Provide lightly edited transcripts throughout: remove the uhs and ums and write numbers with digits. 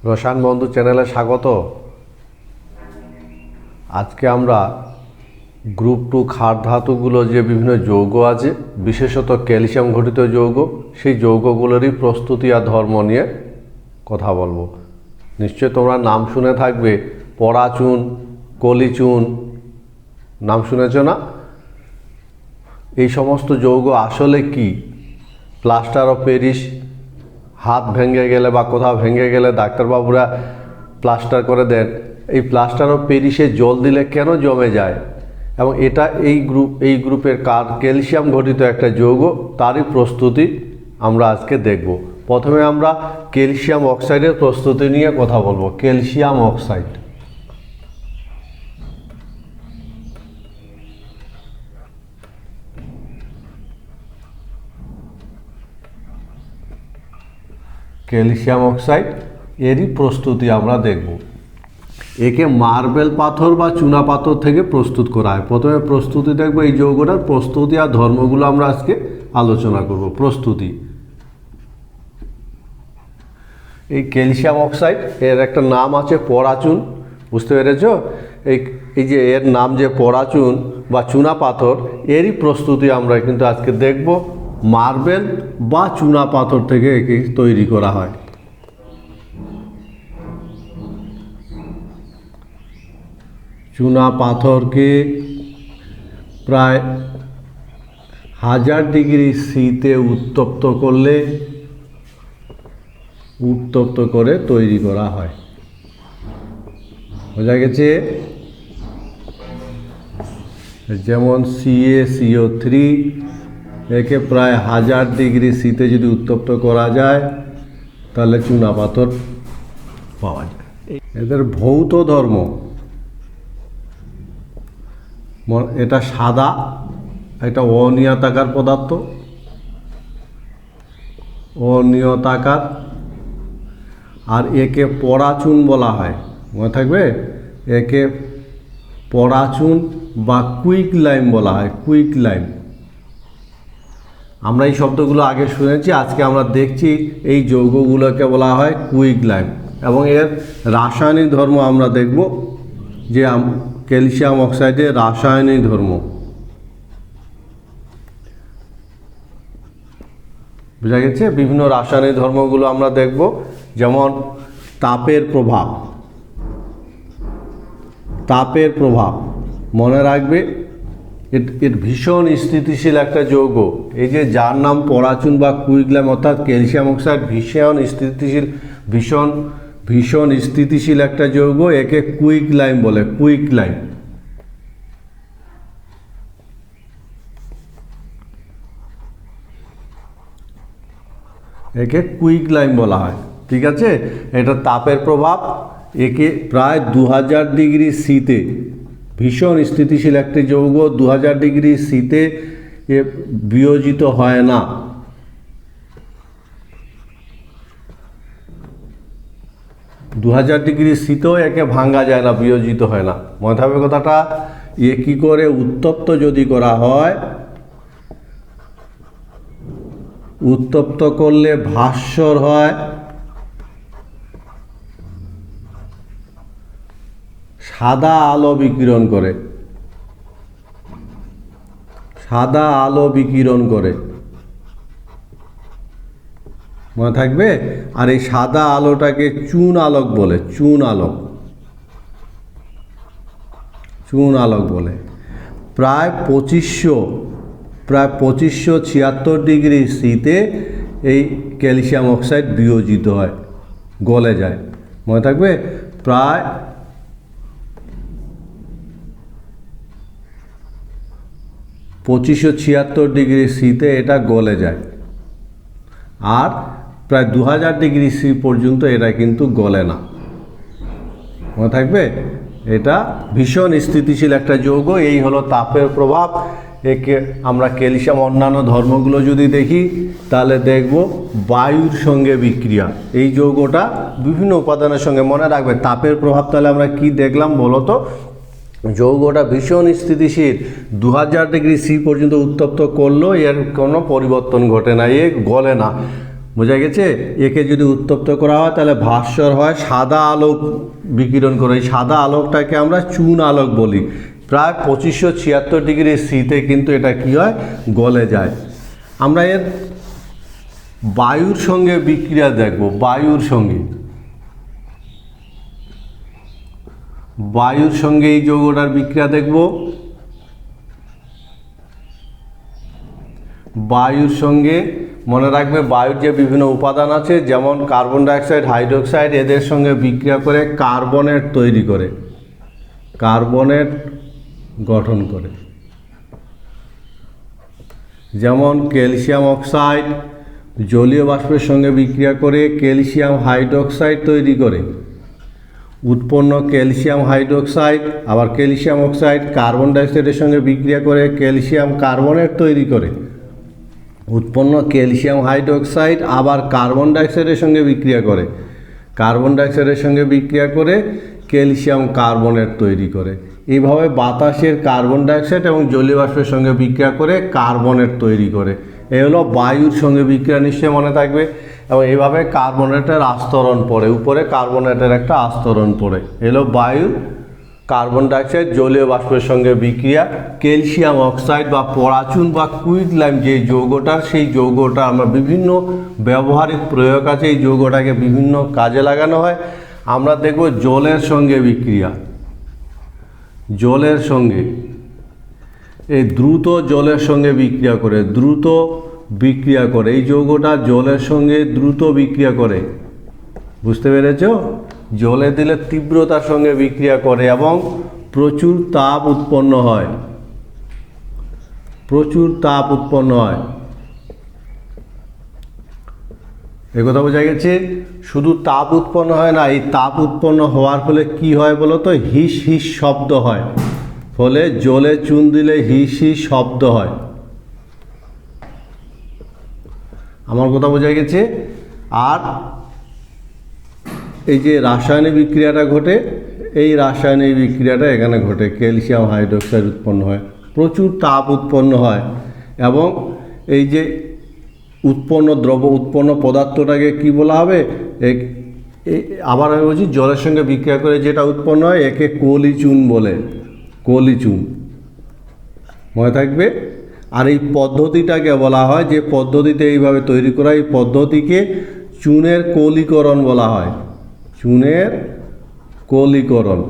রসায়ন বন্ধু চ্যানেলে স্বাগত। আজকে আমরা গ্রুপ 2 ক্ষার ধাতুগুলো যে বিভিন্ন যৌগ আছে, বিশেষত ক্যালসিয়াম ঘটিত যৌগ, সেই যৌগগুলোরই প্রস্তুতি আর ধর্ম নিয়ে কথা বলবো। নিশ্চয় তোমরা নাম শুনে থাকবে, পরাচুন, কলিচুন, নাম শুনেছ না? এই সমস্ত যৌগ আসলে কি? প্লাস্টার অফ প্যারিস, হাত ভেঙে গেলে বা কোথাও ভেঙে গেলে ডাক্তারবাবুরা প্লাস্টার করে দেন। এই প্লাস্টার অফ প্যারিসে জল দিলে কেন জমে যায়, এবং এটা এই গ্রুপের ক্যালসিয়াম ঘটিত একটা যৌগ, তারই প্রস্তুতি আমরা আজকে দেখব। প্রথমে আমরা ক্যালসিয়াম অক্সাইডের প্রস্তুতি নিয়ে কথা বলবো। ক্যালসিয়াম অক্সাইড, ক্যালসিয়াম অক্সাইড এরই প্রস্তুতি আমরা দেখব। একে মার্বেল পাথর বা চুনা পাথর থেকে প্রস্তুত করা হয়। প্রথমে প্রস্তুতি দেখব, এই যৌগটার প্রস্তুতি আর ধর্মগুলো আমরা আজকে আলোচনা করব। প্রস্তুতি, এই ক্যালসিয়াম অক্সাইড এর একটা নাম আছে পরাচুন, বুঝতে পেরেছ? এই যে এর নাম যে পরাচুন বা চুনা পাথর, এরই প্রস্তুতি আমরা কিন্তু আজকে দেখব। মার্বেল বা চুনা পাথর থেকে একে তৈরি করা হয়। চুনা পাথরকে প্রায় 1000 ডিগ্রি সিতে উত্তপ্ত করে তৈরি করা হয়। বোঝা গেছে? যেমন CaCO3, একে প্রায় 1000 ডিগ্রি সিতে যদি উত্তপ্ত করা যায় তাহলে চুনা পাথর পাওয়া যায়। এদের ভৌত ধর্ম, এটা সাদা, এটা অনিয়তাকার পদার্থ, অনিয়তাকার, আর একে পরাচুন বলা হয়। মনে থাকবে, একে পরাচুন বা কুইক লাইম বলা হয়। কুইক লাইম, আমরা এই শব্দগুলো আগে শুনেছি, আজকে আমরা দেখছি এই যৌগগুলোকে বলা হয় কুইক লাইম। এবং এর রাসায়নিক ধর্ম আমরা দেখব, যে ক্যালসিয়াম অক্সাইডের রাসায়নিক ধর্ম। বোঝা গেছে? বিভিন্ন রাসায়নিক ধর্মগুলো আমরা দেখব, যেমন তাপের প্রভাব। তাপের প্রভাব মনে রাখবে, এর ভীষণ স্থিতিশীল একটা যৌগ। এই যে যার নাম পরাচুন বা কুইকলাইম, অর্থাৎ ক্যালসিয়াম অক্সাইড ভীষণ স্থিতিশীল একটা যৌগ, একে কুইক লাইম বলে। কুইক লাইম, একে কুইক লাইম বলা হয়। ঠিক আছে? এটা তাপের প্রভাব, একে প্রায় 2000 ডিগ্রি সিতে, ভীষণ স্থিতিশীল একটি যৌগ, 2000 ডিগ্রি সিতে এ বিয়োজিত হয় না। দু 2000 ডিগ্রি সিতেও একে ভাঙা যায় না, বিয়োজিত হয় না। মনে থাকবে কথাটা। এ কি করে উত্তপ্ত যদি করা হয়, উত্তপ্ত করলে ভাস্বর হয়, সাদা আলো বিকিরণ করে। সাদা আলো বিকিরণ করে, মনে থাকবে। আর এই সাদা আলোটাকে চুন আলোক বলে। চুন আলোক, চুন আলোক বলে। প্রায় 2576 ডিগ্রি সিতে এই ক্যালসিয়াম অক্সাইড বিয়োজিত হয়, গলে যায়। মনে থাকবে, প্রায় 2576 ডিগ্রি সিতে এটা গলে যায়। আর প্রায় 2000 ডিগ্রি সি পর্যন্ত এটা কিন্তু গলে না। মনে থাকবে, এটা ভীষণ স্থিতিশীল একটা যৌগ। এই হলো তাপের প্রভাব। একে আমরা ক্যালসিয়াম অন্যান্য ধর্মগুলো যদি দেখি, তাহলে দেখব বায়ুর সঙ্গে বিক্রিয়া। এই যৌগটা বিভিন্ন উপাদানের সঙ্গে, মনে রাখবে তাপের প্রভাব। তাহলে আমরা কি দেখলাম বলো তো? যৌগটা ভীষণ স্থিতিশীল, 2000 ডিগ্রি সি পর্যন্ত উত্তপ্ত করলেও এর কোনো পরিবর্তন ঘটে না, এ গলে না। বোঝা গেছে? একে যদি উত্তপ্ত করা হয় তাহলে ভাস্বর হয়, সাদা আলোক বিকিরণ করে। এই সাদা আলোকটাকে আমরা চুন আলোক বলি। প্রায় 2576 ডিগ্রি সিতে কিন্তু এটা কি হয়, গলে যায়। আমরা এর বায়ুর সঙ্গে বিক্রিয়া দেখব। বায়ুর সঙ্গে এই যৌগটার বিক্রিয়া দেখব। বায়ুর সঙ্গে মনে রাখবে, বায়ুর যে বিভিন্ন উপাদান আছে যেমন কার্বন ডাইঅক্সাইড, হাইড্রোক্সাইড, এদের সঙ্গে বিক্রিয়া করে কার্বনেট তৈরি করে, কার্বনেট গঠন করে। যেমন ক্যালসিয়াম অক্সাইড জলীয় বাষ্পের সঙ্গে বিক্রিয়া করে ক্যালসিয়াম হাইড্রোক্সাইড তৈরি করে। উৎপন্ন ক্যালসিয়াম হাইড্রোক্সাইড, আবার ক্যালসিয়াম অক্সাইড কার্বন ডাইঅক্সাইডের সঙ্গে বিক্রিয়া করে ক্যালসিয়াম কার্বনেট তৈরি করে। উৎপন্ন ক্যালসিয়াম হাইড্রোক্সাইড আবার কার্বন ডাইঅক্সাইডের সঙ্গে বিক্রিয়া করে, কার্বন ডাইঅক্সাইডের সঙ্গে বিক্রিয়া করে ক্যালসিয়াম কার্বনেট তৈরি করে। এইভাবে বাতাসের কার্বন ডাইঅক্সাইড এবং জলীয় বাষ্পের সঙ্গে বিক্রিয়া করে কার্বনেট তৈরি করে। এই হলো বায়ুর সঙ্গে বিক্রিয়া, নিশ্চয়ই মনে থাকবে। এবং এইভাবে কার্বনেটের আস্তরণ পড়ে, উপরে কার্বনেটের একটা আস্তরণ পড়ে। এলো বায়ুর কার্বন ডাইঅক্সাইড জলীয় বাষ্পের সঙ্গে বিক্রিয়া, ক্যালসিয়াম অক্সাইড বা পরাচুন বা কুইকলাইম যে যৌগটা, সেই যৌগটা আমরা বিভিন্ন ব্যবহারিক প্রয়োগ আছে, এই যৌগটাকে বিভিন্ন কাজে লাগানো হয়। আমরা দেখব জলের সঙ্গে বিক্রিয়া। জলের সঙ্গে এই দ্রুত জলের সঙ্গে বিক্রিয়া করে, দ্রুত বিক্রিয়া করে। এই যৌগটা জলের সঙ্গে দ্রুত বিক্রিয়া করে, বুঝতে পেরেছ? জলে দিলে তীব্রতার সঙ্গে বিক্রিয়া করে এবং প্রচুর তাপ উৎপন্ন হয়, প্রচুর তাপ উৎপন্ন হয়। এ কথা বোঝা গেছে? শুধু তাপ উৎপন্ন হয় না, এই তাপ উৎপন্ন হওয়ার ফলে কি হয় বলো তো? হিস হিস শব্দ হয়। ফলে জলে চুন দিলে হিস হিস শব্দ হয়। আমার কথা বোঝা গেছে? আর এই যে রাসায়নিক বিক্রিয়াটা ঘটে, এই রাসায়নিক বিক্রিয়াটা এখানে ঘটে, ক্যালসিয়াম হাইড্রোক্সাইড উৎপন্ন হয়, প্রচুর তাপ উৎপন্ন হয়। এবং এই যে উৎপন্ন দ্রব্য, উৎপন্ন পদার্থটাকে কি বলা হবে? আবার আমি বলছি, জলের সঙ্গে বিক্রিয়া করে যেটা উৎপন্ন হয় একে কলিচুন বলে, কলিচুন, মনে থাকবে। আর এই পদ্ধতিটাকে বলা হয়, যে পদ্ধতিতে এইভাবে তৈরি করা, এই পদ্ধতিকে চুনের কলিকরণ বলা হয়, চুনের কলিকরণ।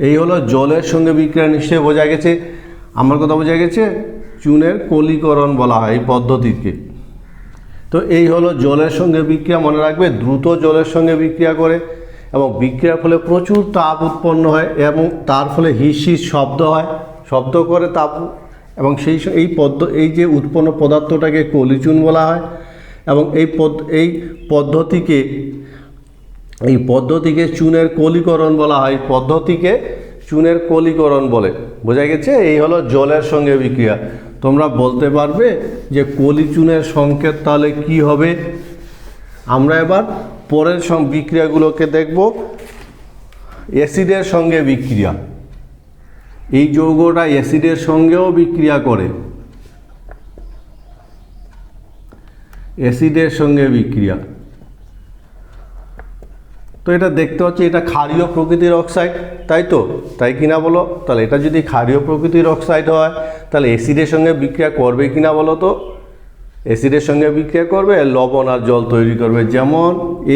এই হলো জলের সঙ্গে বিক্রিয়া, নিশ্চয়ই বোঝা গেছে? আমার কথা বোঝা গেছে? চুনের কলিকরণ বলা হয় এই পদ্ধতিকে। তো এই হলো জলের সঙ্গে বিক্রিয়া, মনে রাখবে। দ্রুত জলের সঙ্গে বিক্রিয়া করে এবং বিক্রিয়ার ফলে প্রচুর তাপ উৎপন্ন হয় এবং তার ফলে হিস হিস শব্দ হয়, শব্দ করে তাপ। এবং এই যে উৎপন্ন পদার্থটাকে কলিচুন বলা হয়। এবং এই পদ্ধতিকে চুনের কলিকরণ বলা হয়, পদ্ধতিকে চুনের কলিকরণ বলে। বোঝা গেছে? এই হলো জলের সঙ্গে বিক্রিয়া। তোমরা বলতে পারবে যে কলিচুনের সংকেত তাহলে কি হবে? আমরা এবার পরের বিক্রিয়াগুলোকে দেখব। অ্যাসিডের সঙ্গে বিক্রিয়া। এই যৌগটা অ্যাসিডের সঙ্গেও বিক্রিয়া করে, অ্যাসিডের সঙ্গে বিক্রিয়া। তো এটা দেখতে হচ্ছে, এটা ক্ষারীয় প্রকৃতির অক্সাইড, তাই তো? তাই কিনা বলো? তাহলে এটা যদি ক্ষারীয় প্রকৃতির অক্সাইড হয় তাহলে অ্যাসিডের সঙ্গে বিক্রিয়া করবে কিনা বলো তো? অ্যাসিডের সঙ্গে বিক্রিয়া করবে, লবণ আর জল তৈরি করবে। যেমন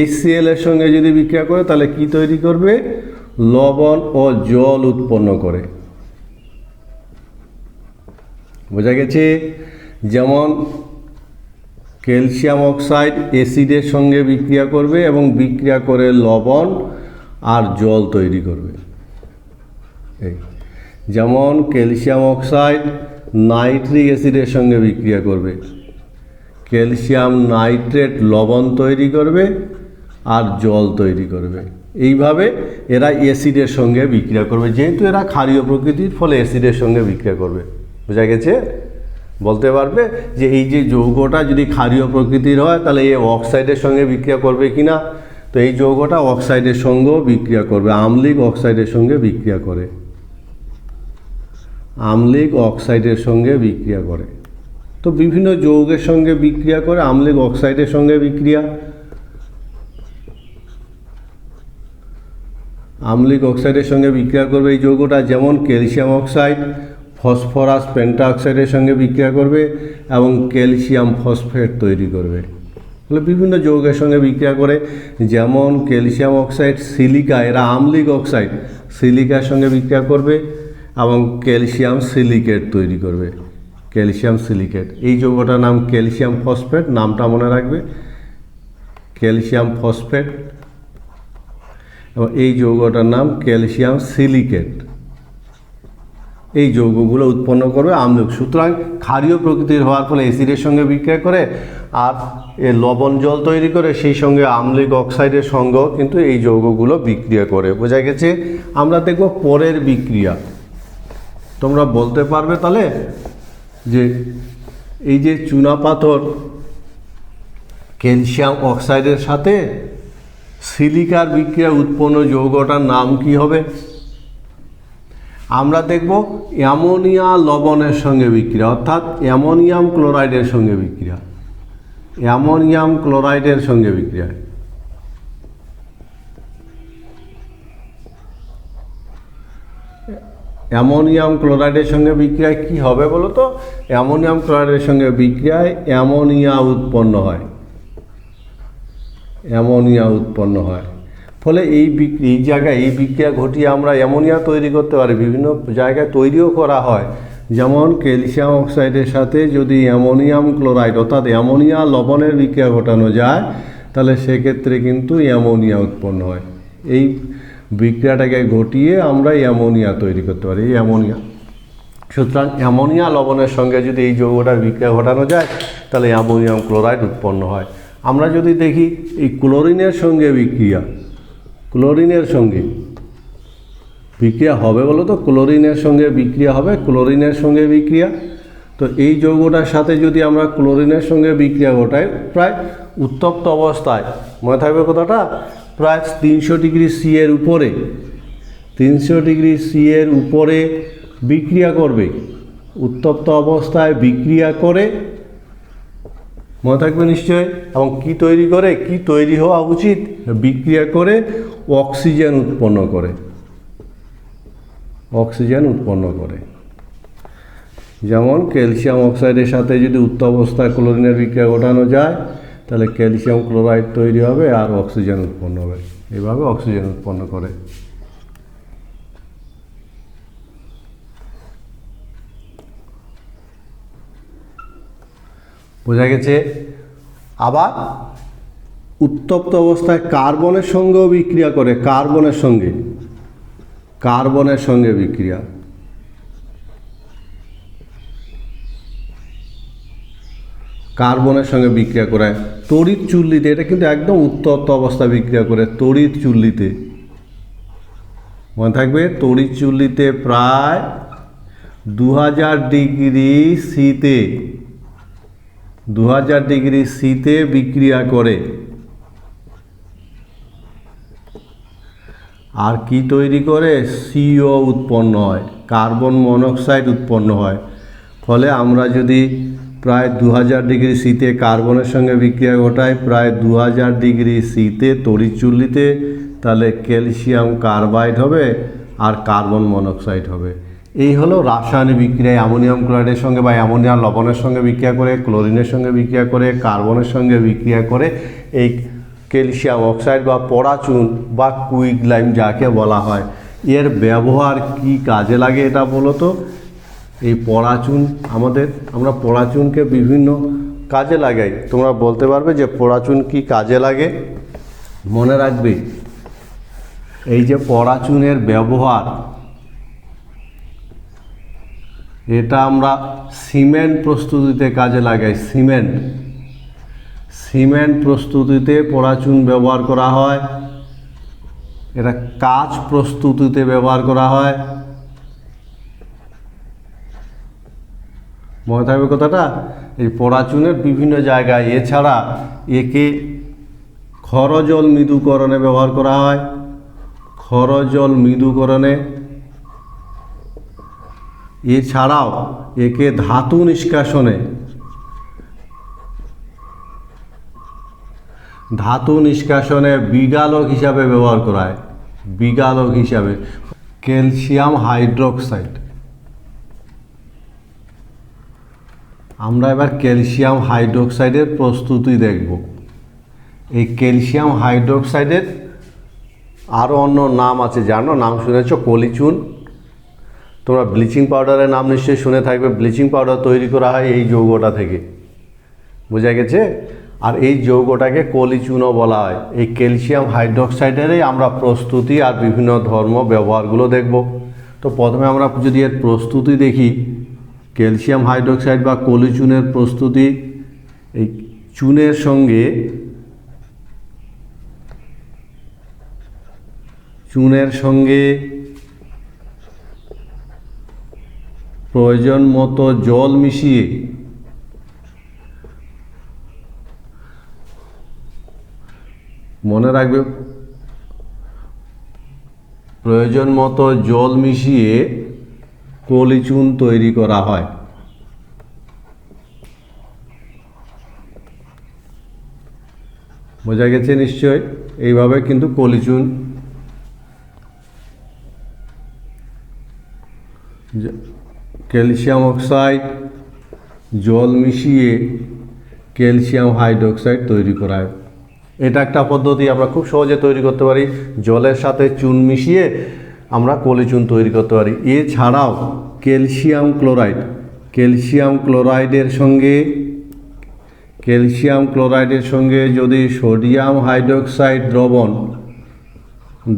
HCl এর সঙ্গে যদি বিক্রিয়া করে তাহলে কি তৈরি করবে? লবণ ও জল উৎপন্ন করে। বোঝা গেছে? যেমন ক্যালসিয়াম অক্সাইড অ্যাসিডের সঙ্গে বিক্রিয়া করবে এবং বিক্রিয়া করে লবণ আর জল তৈরি করবে। এই যেমন ক্যালসিয়াম অক্সাইড নাইট্রিক অ্যাসিডের সঙ্গে বিক্রিয়া করবে, ক্যালসিয়াম নাইট্রেট লবণ তৈরি করবে আর জল তৈরি করবে। এইভাবে এরা অ্যাসিডের সঙ্গে বিক্রিয়া করবে, যেহেতু এরা ক্ষারীয় প্রকৃতির, ফলে অ্যাসিডের সঙ্গে বিক্রিয়া করবে। বোঝা গেছে? বলতে পারবে যে এই যে যৌগটা যদি ক্ষারীয় প্রকৃতির হয় তাহলে এই অক্সাইডের সঙ্গে বিক্রিয়া করবে কিনা? তো এই যৌগটা অক্সাইডের সঙ্গেও বিক্রিয়া করবে, আম্লিক অক্সাইডের সঙ্গে বিক্রিয়া করে, আম্লিক অক্সাইডের সঙ্গে বিক্রিয়া করে। তো বিভিন্ন যৌগের সঙ্গে বিক্রিয়া করে, আম্লিক অক্সাইডের সঙ্গে বিক্রিয়া, আম্লিক অক্সাইডের সঙ্গে বিক্রিয়া করবে এই যৌগটা, যেমন ক্যালসিয়াম অক্সাইড ফসফরাস পেন্টা অক্সাইডের সঙ্গে বিক্রিয়া করবে এবং ক্যালসিয়াম ফসফেট তৈরি করবে। তাহলে বিভিন্ন যৌগের সঙ্গে বিক্রিয়া করে, যেমন ক্যালসিয়াম অক্সাইড সিলিকা, এরা আম্লিক অক্সাইড, সিলিকার সঙ্গে বিক্রিয়া করবে এবং ক্যালসিয়াম সিলিকেট তৈরি করবে, ক্যালসিয়াম সিলিকেট। এই যৌগটার নাম ক্যালসিয়াম ফসফেট, নামটা মনে রাখবে, ক্যালসিয়াম ফসফেট, এবং এই যৌগটার নাম ক্যালসিয়াম সিলিকেট। এই যৌগগুলো উৎপন্ন করবে আম্লিক। সুতরাং ক্ষারীয় প্রকৃতির হওয়ার ফলে অ্যাসিডের সঙ্গে বিক্রিয়া করে আর এ লবণ জল তৈরি করে, সেই সঙ্গে আম্লিক অক্সাইডের সঙ্গেও কিন্তু এই যৌগগুলো বিক্রিয়া করে। বোঝা গেছে? আমরা দেখব পরের বিক্রিয়া। তোমরা বলতে পারবে তাহলে যে এই যে চুনাপাথর ক্যালসিয়াম অক্সাইডের সাথে সিলিকার বিক্রিয়া উৎপন্ন যৌগটার নাম কি হবে? আমরা দেখব অ্যামোনিয়া লবণের সঙ্গে বিক্রিয়া, অর্থাৎ অ্যামোনিয়াম ক্লোরাইডের সঙ্গে বিক্রিয়া, অ্যামোনিয়াম ক্লোরাইডের সঙ্গে বিক্রিয়া। অ্যামোনিয়াম ক্লোরাইডের সঙ্গে বিক্রিয়ায় কি হবে বলো তো? অ্যামোনিয়াম ক্লোরাইডের সঙ্গে বিক্রিয়ায় অ্যামোনিয়া উৎপন্ন হয়, অ্যামোনিয়া উৎপন্ন হয়। ফলে এই জায়গায় এই বিক্রিয়া ঘটিয়ে আমরা অ্যামোনিয়া তৈরি করতে পারি, বিভিন্ন জায়গায় তৈরিও করা হয়। যেমন ক্যালসিয়াম অক্সাইডের সাথে যদি অ্যামোনিয়াম ক্লোরাইড অর্থাৎ অ্যামোনিয়া লবণের বিক্রিয়া ঘটানো যায়, তাহলে সেক্ষেত্রে কিন্তু অ্যামোনিয়া উৎপন্ন হয়। এই বিক্রিয়াটাকে ঘটিয়ে আমরা অ্যামোনিয়া তৈরি করতে পারি, এই অ্যামোনিয়া। সুতরাং অ্যামোনিয়া লবণের সঙ্গে যদি এই যৌগটার বিক্রিয়া ঘটানো যায়, তাহলে অ্যামোনিয়াম ক্লোরাইড উৎপন্ন হয়। আমরা যদি দেখি এই ক্লোরিনের সঙ্গে বিক্রিয়া, ক্লোরিনের সঙ্গে বিক্রিয়া হবে বলো তো? ক্লোরিনের সঙ্গে বিক্রিয়া হবে, ক্লোরিনের সঙ্গে বিক্রিয়া। তো এই যৌগটার সাথে যদি আমরা ক্লোরিনের সঙ্গে বিক্রিয়া ঘটাই, প্রায় উত্তপ্ত অবস্থায়, মনে থাকবে কথাটা, প্রায় 300 ডিগ্রি সি এর উপরে, 300 ডিগ্রি সি এর উপরে বিক্রিয়া করবে, উত্তপ্ত অবস্থায় বিক্রিয়া করে, মনে থাকবে নিশ্চয়। এবং কি তৈরি করে, কি তৈরি হওয়া উচিত? বিক্রিয়া করে অক্সিজেন উৎপন্ন করে, অক্সিজেন উৎপন্ন করে। যেমন ক্যালসিয়াম অক্সাইডের সাথে যদি উত্তপ্ত অবস্থায় ক্লোরিনের বিক্রিয়া ঘটানো যায়, তাহলে ক্যালসিয়াম ক্লোরাইড তৈরি হবে আর অক্সিজেন উৎপন্ন হবে। এইভাবে অক্সিজেন উৎপন্ন করে। বোঝা গেছে? আবার উত্তপ্ত অবস্থায় কার্বনের সঙ্গেও বিক্রিয়া করে, কার্বনের সঙ্গে, কার্বনের সঙ্গে বিক্রিয়া, কার্বনের সঙ্গে বিক্রিয়া করে তড়িৎ চুল্লিতে। এটা কিন্তু একদম উত্তপ্ত অবস্থা বিক্রিয়া করে তড়িৎ চুল্লিতে, মনে থাকবে। তড়িৎ চুল্লিতে প্রায় 2000 ডিগ্রি সিতে, 2000 ডিগ্রি সিতে বিক্রিয়া করে। আর কি তৈরি করে? সিও উৎপন্ন হয়, কার্বন মনোক্সাইড উৎপন্ন হয়। ফলে আমরা যদি প্রায় 2000 ডিগ্রি সিতে কার্বনের সঙ্গে বিক্রিয়া ঘটাই, প্রায় 2000 ডিগ্রি সিতে তড়িৎ চুল্লিতে, তাহলে ক্যালসিয়াম কার্বাইড হবে আর কার্বন মনোক্সাইড হবে। এই হলো রাসায়নিক বিক্রিয়া। অ্যামোনিয়াম ক্লোরাইডের সঙ্গে বা অ্যামোনিয়া লবণের সঙ্গে বিক্রিয়া করে, ক্লোরিনের সঙ্গে বিক্রিয়া করে, কার্বনের সঙ্গে বিক্রিয়া করে এই ক্যালসিয়াম অক্সাইড বা পরাচুন বা কুইকলাইম যাকে বলা হয়, এর ব্যবহার কি কাজে লাগে এটা বলো তো? এই পরাচুন আমরা পরাচুনকে বিভিন্ন কাজে লাগাই। তোমরা বলতে পারবে যে পরাচুন কি কাজে লাগে? মনে রাখবে, এই যে পরাচুনের ব্যবহার, এটা আমরা সিমেন্ট প্রস্তুতিতে কাজে লাগাই। সিমেন্ট প্রস্তুতিতে পরাচুন ব্যবহার করা হয়। এটা কাঁচ প্রস্তুতিতে ব্যবহার করা হয়। মনে থাকবে কথাটা? এই পরাচুনের বিভিন্ন জায়গায়। এছাড়া একে ক্ষরজল মৃদুকরণে ব্যবহার করা হয়, ক্ষরজল মৃদুকরণে। এছাড়াও একে ধাতু নিষ্কাশনে, ধাতু নিষ্কাশনে বিগালক হিসাবে ব্যবহার করা হয়, বিগালক হিসাবে ক্যালসিয়াম হাইড্রোক্সাইড। আমরা এবার ক্যালসিয়াম হাইড্রোক্সাইডের প্রস্তুতি দেখব। এই ক্যালসিয়াম হাইড্রোক্সাইডের আরও অন্য নাম আছে, জানো? নাম শুনেছ? কলিচুন। তোমরা ব্লিচিং পাউডারের নাম নিশ্চয়ই শুনে থাকবে। ব্লিচিং পাউডার তৈরি করা হয় এই যৌগটা থেকে, বোঝা গেছে? আর এই যৌগটাকে কলিচুনও বলা হয়। এই ক্যালসিয়াম হাইড্রোক্সাইডেরই আমরা প্রস্তুতি আর বিভিন্ন ধর্ম ব্যবহারগুলো দেখব। তো প্রথমে আমরা যদি এর প্রস্তুতি দেখি, ক্যালসিয়াম হাইড্রোক্সাইড বা কলিচুনের প্রস্তুতি, এই চুনের সঙ্গে প্রয়োজন মতো জল মিশিয়ে মনে রাখবে, প্রয়োজন মতো জল মিশিয়ে কলিচুন তৈরি করা হয়। বোঝা গেছে নিশ্চয়? এইভাবে কিন্তু কলিচুন, ক্যালসিয়াম অক্সাইড জল মিশিয়ে ক্যালসিয়াম হাইড্রোক্সাইড তৈরি করা হয়। এটা একটা পদ্ধতি, আমরা খুব সহজে তৈরি করতে পারি। জলের সাথে চুন মিশিয়ে আমরা কলিচুন তৈরি করতে পারি। এছাড়াও ক্যালসিয়াম ক্লোরাইডের সঙ্গে যদি সোডিয়াম হাইড্রোক্সাইড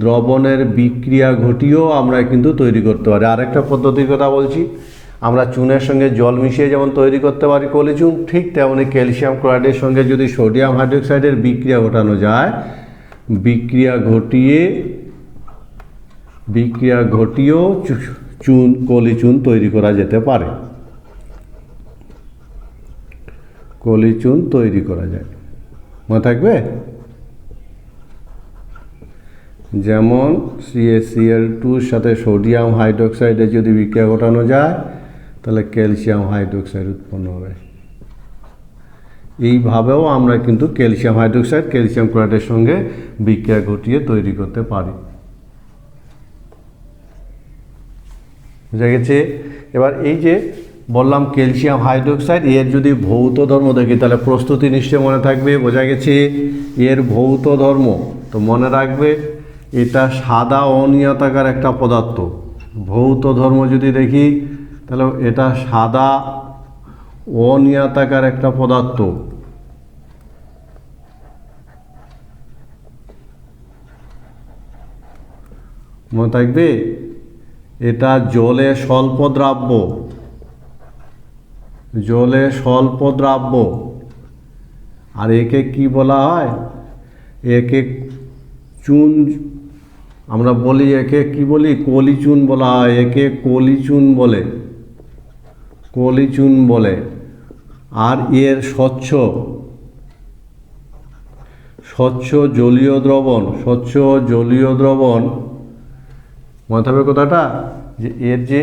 দ্রবণের বিক্রিয়া ঘটিয়েও আমরা কিন্তু তৈরি করতে পারি। আরেকটা পদ্ধতির কথা বলছি, আমরা চুনের সঙ্গে জল মিশিয়ে যেমন তৈরি করতে পারি কলিচুন, ঠিক তেমনি ক্যালসিয়াম ক্লোরাইডের সঙ্গে যদি সোডিয়াম হাইড্রোক্সাইডের বিক্রিয়া ঘটানো যায়, বিক্রিয়া ঘটিয়েও কলিচুন তৈরি করা যেতে পারে। কলিচুন তৈরি করা যায়, মনে থাকবে? যেমন CaCl2 সাথে সোডিয়াম হাইড্রোক্সাইডে যদি বিক্রিয়া ঘটানো যায়, তাহলে ক্যালসিয়াম হাইড্রোক্সাইড উৎপন্ন হবে। এইভাবেও আমরা কিন্তু ক্যালসিয়াম হাইড্রোক্সাইড ক্যালসিয়াম ক্লোরাইডের সঙ্গে বিক্রিয়া ঘটিয়ে তৈরি করতে পারি। বুঝা গেছে? এবার এই যে বললাম ক্যালসিয়াম হাইড্রোক্সাইড, এর যদি ভৌত ধর্ম দেখি তাহলে প্রস্তুতি নিশ্চয় মনে থাকবে। বোঝা গেছে? এর ভৌত ধর্ম তো মনে রাখবে, এটা সাদা অনিয়তাকার একটা পদার্থ। ভৌত ধর্ম যদি দেখি তাহলে এটা সাদা অনিয়তাকার একটা পদার্থ। মনে থাকবে, এটা জলে স্বল্প দ্রাব্য। আর একে কি বলা হয়? একে চুন, আমরা বলি একে কি বলি? কলিচুন বলা হয়। একে কলিচুন বলে। আর এর স্বচ্ছ জলীয় দ্রবণ, মনে থাকবে কথাটা, যে এর যে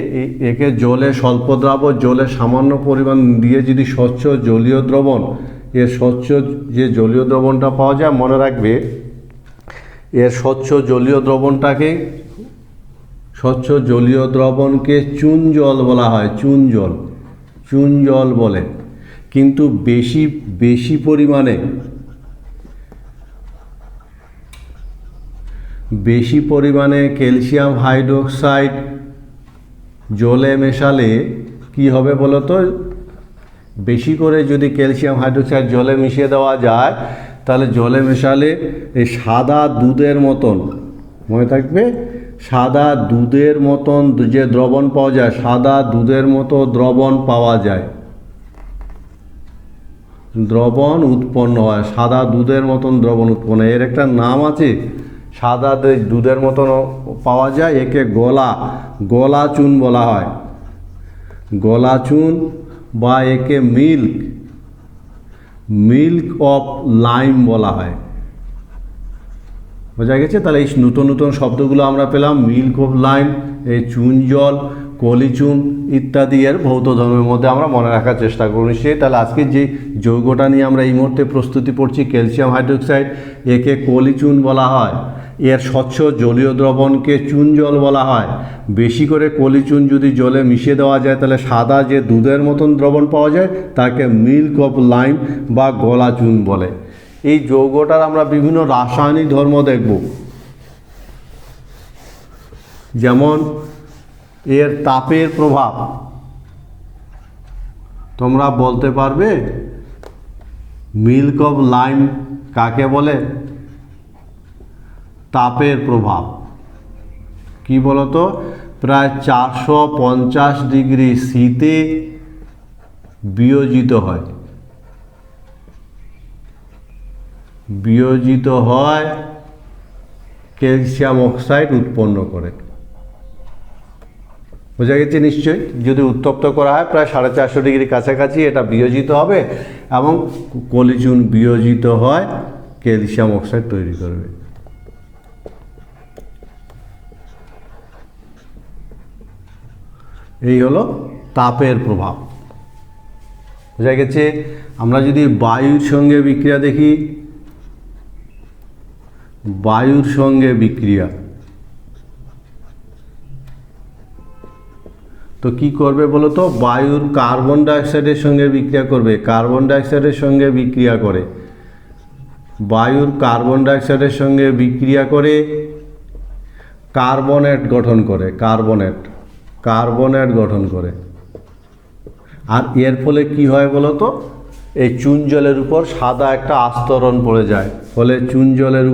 একে জলে স্বল্প দ্রাব্য, জলে সামান্য পরিমাণ দিয়ে যদি স্বচ্ছ জলীয় দ্রবণ, এর স্বচ্ছ যে জলীয় দ্রবণটা পাওয়া যায়, মনে রাখবে এর স্বচ্ছ জলীয় দ্রবণকে চুন জল বলা হয়। চুন জল বলে। কিন্তু বেশি পরিমাণে ক্যালসিয়াম হাইড্রোক্সাইড জলে মেশালে কি হবে বলো তো? বেশি করে যদি ক্যালসিয়াম হাইড্রোক্সাইড জলে মিশিয়ে দেওয়া যায়, তাহলে জলে মেশালে এই সাদা দুধের মতন, মনে থাকবে, সাদা দুধের মতন যে দ্রবণ পাওয়া যায়, সাদা দুধের মতো দ্রবণ পাওয়া যায়, দ্রবণ উৎপন্ন হয়, সাদা দুধের মতন দ্রবণ উৎপন্ন হয়। এর একটা নাম আছে, সাদা দুধের মতন পাওয়া যায়, একে গলা চুন বলা হয়। গলা চুন বা একে মিল্ক অফ লাইম বলা হয়। বোঝা গেছে? তাহলে এই নতুন শব্দগুলো আমরা পেলাম। মিল্ক অফ লাইম, এই চুন জল, কলিচুন ইত্যাদি এর ভৌত ধর্মের মধ্যে আমরা মনে রাখার চেষ্টা করব নিশ্চয়ই। তাহলে আজকে যে যৌগটা নিয়ে আমরা এই মুহূর্তে প্রস্তুতি পড়ছি ক্যালসিয়াম হাইড্রোক্সাইড, একে কলিচুন বলা হয়। এর স্বচ্ছ জলীয় দ্রবণকে চুন জল বলা হয়। বেশি করে কলিচুন যদি জলে মিশিয়ে দেওয়া যায় তাহলে সাদা যে দুধের মতন দ্রবণ পাওয়া যায় তাকে মিল্ক অফ লাইম বা গলা চুন বলে। এই যৌগটার আমরা বিভিন্ন রাসায়নিক ধর্ম দেখব, যেমন এর তাপের প্রভাব। তোমরা বলতে পারবে মিল্ক অফ লাইম কাকে বলে? তাপের প্রভাব কি বলতো? প্রায় 450 ডিগ্রি সিতে বিয়োজিত হয়, বিয়োজিত হয় ক্যালসিয়াম অক্সাইড উৎপন্ন করে। বোঝা গেছে নিশ্চয়ই? যদি উত্তপ্ত করা হয় প্রায় 450 ডিগ্রি কাছাকাছি এটা বিয়োজিত হবে এবং কলিচুন বিয়োজিত হয় ক্যালসিয়াম অক্সাইড তৈরি করবে। এই হলো তাপের প্রভাব। বোঝা গেছে? আমরা যদি বায়ুর সঙ্গে বিক্রিয়া দেখি, বায়ুর সঙ্গে বিক্রিয়া তো কি করবে বলো তো? বায়ুর কার্বন ডাইঅক্সাইডের সঙ্গে বিক্রিয়া করবে। কার্বন ডাইঅক্সাইডের সঙ্গে বিক্রিয়া করে, বায়ুর কার্বন ডাইঅক্সাইডের সঙ্গে বিক্রিয়া করে কার্বনেট গঠন করে, কার্বনেট গঠন করে। আর এর ফলে কি হয় বলো তো? এই চুন জলের উপর সাদা একটা আস্তরণ পড়ে যায়। ফলে চুন জলের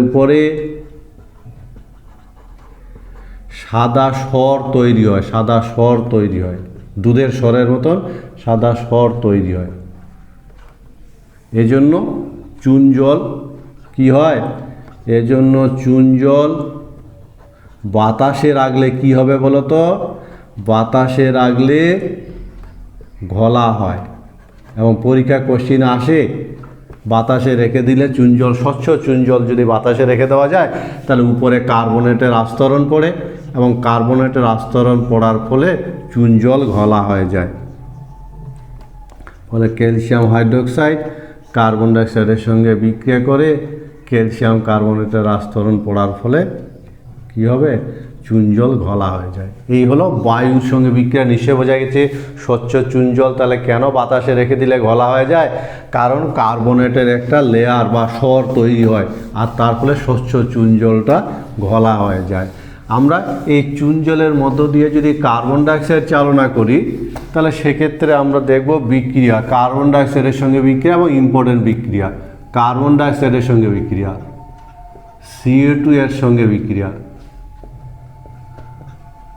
উপরে সাদা স্বর তৈরি হয়, সাদা স্বর তৈরি হয়, দুধের স্বরের মতন সাদা স্বর তৈরি হয়। এজন্য চুন জল কি হয়? এজন্য চুন জল বাতাসে রাখলে কি হবে বলো তো? বাতাসে রাখলে ঘোলা হয়। এবং পরীক্ষা কোশ্চিন আসে, বাতাসে রেখে দিলে চুন জল, স্বচ্ছ চুন জল যদি বাতাসে রেখে দেওয়া যায় তাহলে উপরে কার্বনেটের আস্তরণ পড়ে এবং কার্বনেটের আস্তরণ পড়ার ফলে চুন জল ঘোলা হয়ে যায়। ফলে ক্যালসিয়াম হাইড্রোক্সাইড কার্বন ডাইঅক্সাইডের সঙ্গে বিক্রিয়া করে ক্যালসিয়াম কার্বনেটের আস্তরণ পড়ার ফলে কি হবে? চুন জল ঘোলা হয়ে যায়। এই হলো বায়ুর সঙ্গে বিক্রিয়া। নিশ্চয় বোঝা গেছে স্বচ্ছ চুন জল তাহলে কেন বাতাসে রেখে দিলে ঘোলা হয়ে যায়? কারণ কার্বনেটের একটা লেয়ার বা স্বর তৈরি হয় আর তার ফলে স্বচ্ছ চুন জলটা ঘোলা হয়ে যায়। আমরা এই চুন জলের মধ্য দিয়ে যদি কার্বন ডাইঅক্সাইড চালনা করি তাহলে সেক্ষেত্রে আমরা দেখব বিক্রিয়া, কার্বন ডাইঅক্সাইডের সঙ্গে বিক্রিয়া এবং ইম্পর্টেন্ট বিক্রিয়া। কার্বন ডাইঅক্সাইডের সঙ্গে বিক্রিয়া, CO2 এর সঙ্গে বিক্রিয়া।